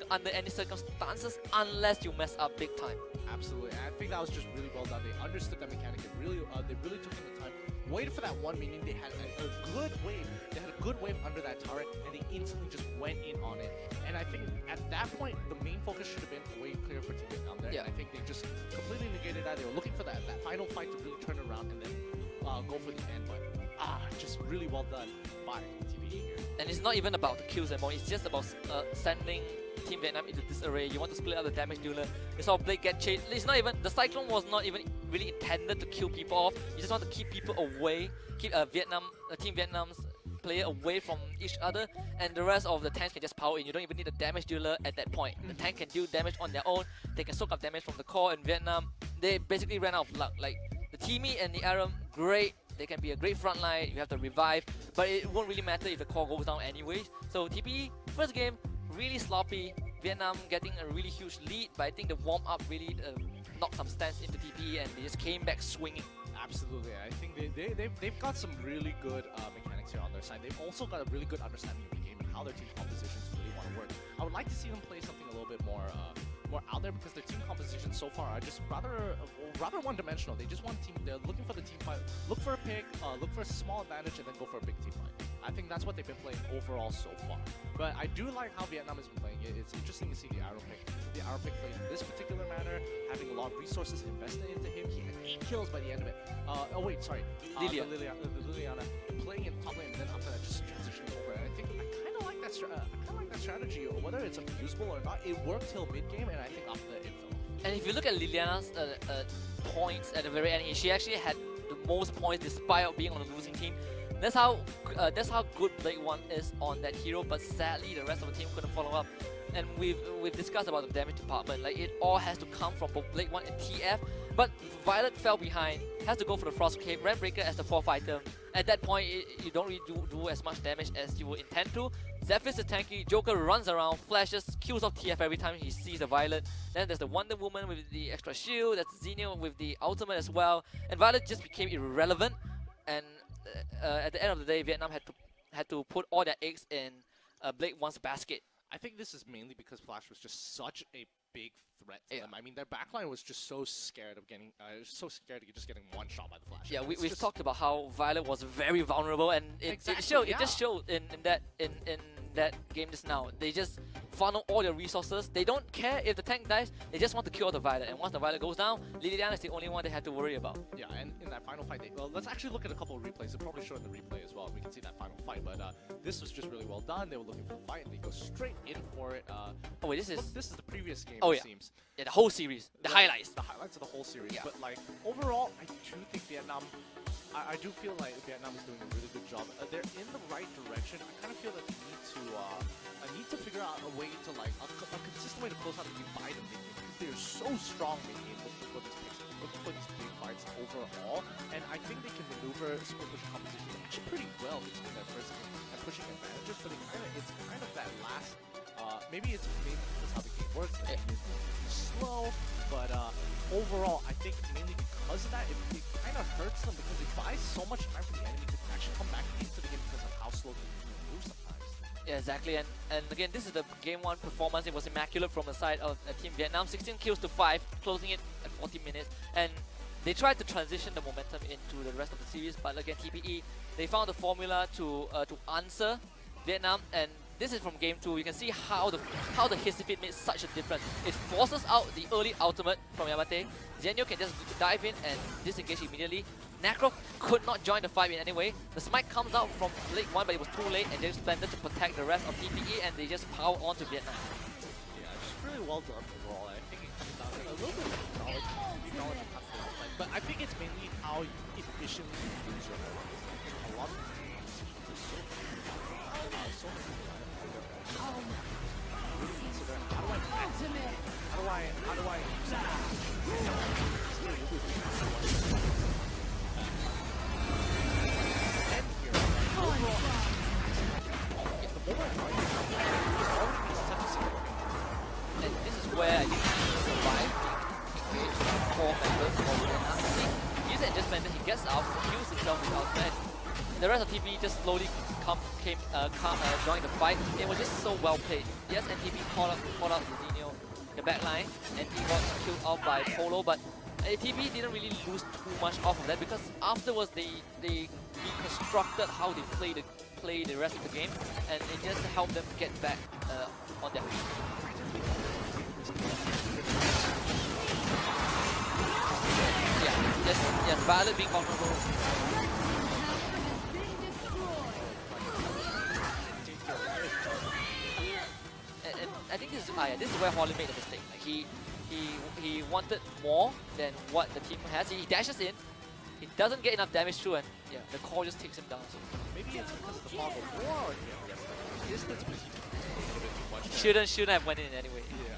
under any circumstances unless you mess up big time. Absolutely, and I think that was just really well done. They understood that mechanic. They really took in the time, waited for that one minion. They had a good wave. They had a good wave under that turret, and they instantly just went in on it. And I think at that point, the main focus should have been wave clear for Team down there. Yeah. And I think they just completely negated that. They were looking for that final fight to really turn around and then go for the end. But just really well done by TPE here. And it's not even about the kills anymore. It's just about sending Team Vietnam into disarray. You want to split up the damage dealer. You saw Blade get chased. It's not even, the Cyclone was not even really intended to kill people off. You just want to keep people away, keep Team Vietnam's player away from each other, and the rest of the tanks can just power in. You don't even need a damage dealer at that point. The tank can deal damage on their own. They can soak up damage from the core. In Vietnam, they basically ran out of luck. Like the Teamy and the Aram, great. They can be a great front line. You have to revive, but it won't really matter if the core goes down anyways. So TPE, first game, really sloppy. Vietnam getting a really huge lead, but I think the warm-up really knocked some stance into TPE and they just came back swinging. Absolutely, I think they've got some really good mechanics here on their side. They've also got a really good understanding of the game and how their team compositions really want to work. I would like to see them play something a little bit more more out there because their team composition so far are just rather one-dimensional. They just want team. They're looking for the team fight, look for a pick, look for a small advantage, and then go for a big team fight. I think that's what they've been playing overall so far. But I do like how Vietnam has been playing it. It's interesting to see the arrow pick. The arrow pick played in this particular manner, having a lot of resources invested into him. He had 8 kills by the end of it. Oh wait, sorry. Liliana playing in top lane, and then after that just transitioning over. And I think I kind of like that. Strategy, or whether it's abusable or not, it worked till mid game, and I think after that it fell off. And if you look at Liliana's points at the very end, she actually had the most points despite being on the losing team. That's how good DAY1 is on that hero, but sadly the rest of the team couldn't follow up. And we've discussed about the damage department. Like, it all has to come from both DAY1 and TF. But Violet fell behind, has to go for the Frost Cape, Red Breaker as the 4th item. At that point, you don't really do as much damage as you would intend to. Zephyr's is tanky, Joker runs around, flashes, kills off TF every time he sees the Violet. Then there's the Wonder Woman with the extra shield, that's XianYo with the ultimate as well. And Violet just became irrelevant. And at the end of the day, Vietnam had to put all their eggs in DAY1's basket. I think this is mainly because Flash was just such a big threat to them. I mean, their backline was just so scared of getting, just getting one shot by the Flash. Yeah, we've talked about how Violet was very vulnerable, and it showed. It just showed in that game just now. They just funnel all their resources. They don't care if the tank dies. They just want to kill the Violet. And once the Violet goes down, Liliana is the only one they have to worry about. Yeah, and in that final fight, let's actually look at a couple of replays. They'll probably show in the replay as well. We can see that final fight, but this was just really well done. They were looking for the fight, and they go straight in for it. Oh wait, this is the previous game. Oh it yeah, seems. Yeah, the whole series, the highlights. The highlights of the whole series. Yeah. But like overall, I do think Vietnam. I do feel like Vietnam is doing a really good job. They're in the right direction. I kind of feel that they need to figure out a way to like a consistent way to close out the game by the mid game, because they're so strong mid game looking for these big fights overall. And I think they can maneuver super push composition actually pretty well between their first game and pushing advantages. But it's kind of that last. Maybe it's because how the game works. It's slow, but overall, I think mainly because of that, it kind of hurts them because it buys so much time for the enemy to actually come back into the game because of how slow they move sometimes. Yeah, exactly. And again, this is the game 1 performance. It was immaculate from the side of Team Vietnam. 16 kills to 5, closing it at 40 minutes. And they tried to transition the momentum into the rest of the series, but again, TPE, they found the formula to answer Vietnam. And this is from game 2. You can see how the Hissy Fit made such a difference. It forces out the early ultimate from Yamate. XianYo can just dive in and disengage immediately. Necro could not join the fight in any way. The smite comes out from DAY1, but it was too late, and they just planted to protect the rest of TPE, and they just power on to Vietnam. Yeah, just really well done overall. I think it comes down to a little bit of knowledge and confidence, but I think it's mainly how efficiently you use your weapons. A lot of games are so many. Really consider how do I use that? And here, overall, the more I know, and this is where I think he survived being engaged with 4 members of Vietnam. He uses it just meant that he gets out, kills himself with ultimate. The rest of TP just slowly joined the fight. It was just so well played. Yes, and TP called out XianYo in the backline, and he got killed off by Polo, but TP didn't really lose too much off of that because afterwards they reconstructed how they play the rest of the game, and it just helped them get back on their feet. Yeah, yes, Violet being vulnerable. And I think this is where HuaLin made a mistake. Like he wanted more than what the team has. He dashes in, he doesn't get enough damage through, and yeah, the core just takes him down. So maybe it's because of the fog of war. Distance was a little bit too much. Shouldn't have went in anyway. Yeah.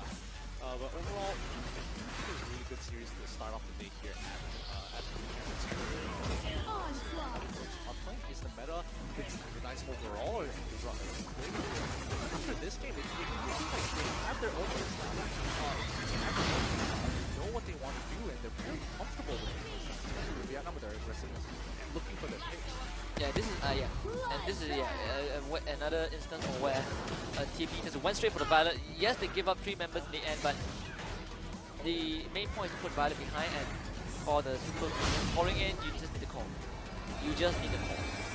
But overall, it was a really good series to start off the day here at playing is the meta been standardized overall, or after this game, it seems like they have their own personality. They know what they want to do, and they're very comfortable with it. Vietnam with their aggressiveness and looking for their pace. Yeah, this is and this is another instance of where TP just went straight for the Violet. Yes, they give up 3 members in the end, but the main point is to put Violet behind, and for the super minions pouring in, you just need to call. You just need to call.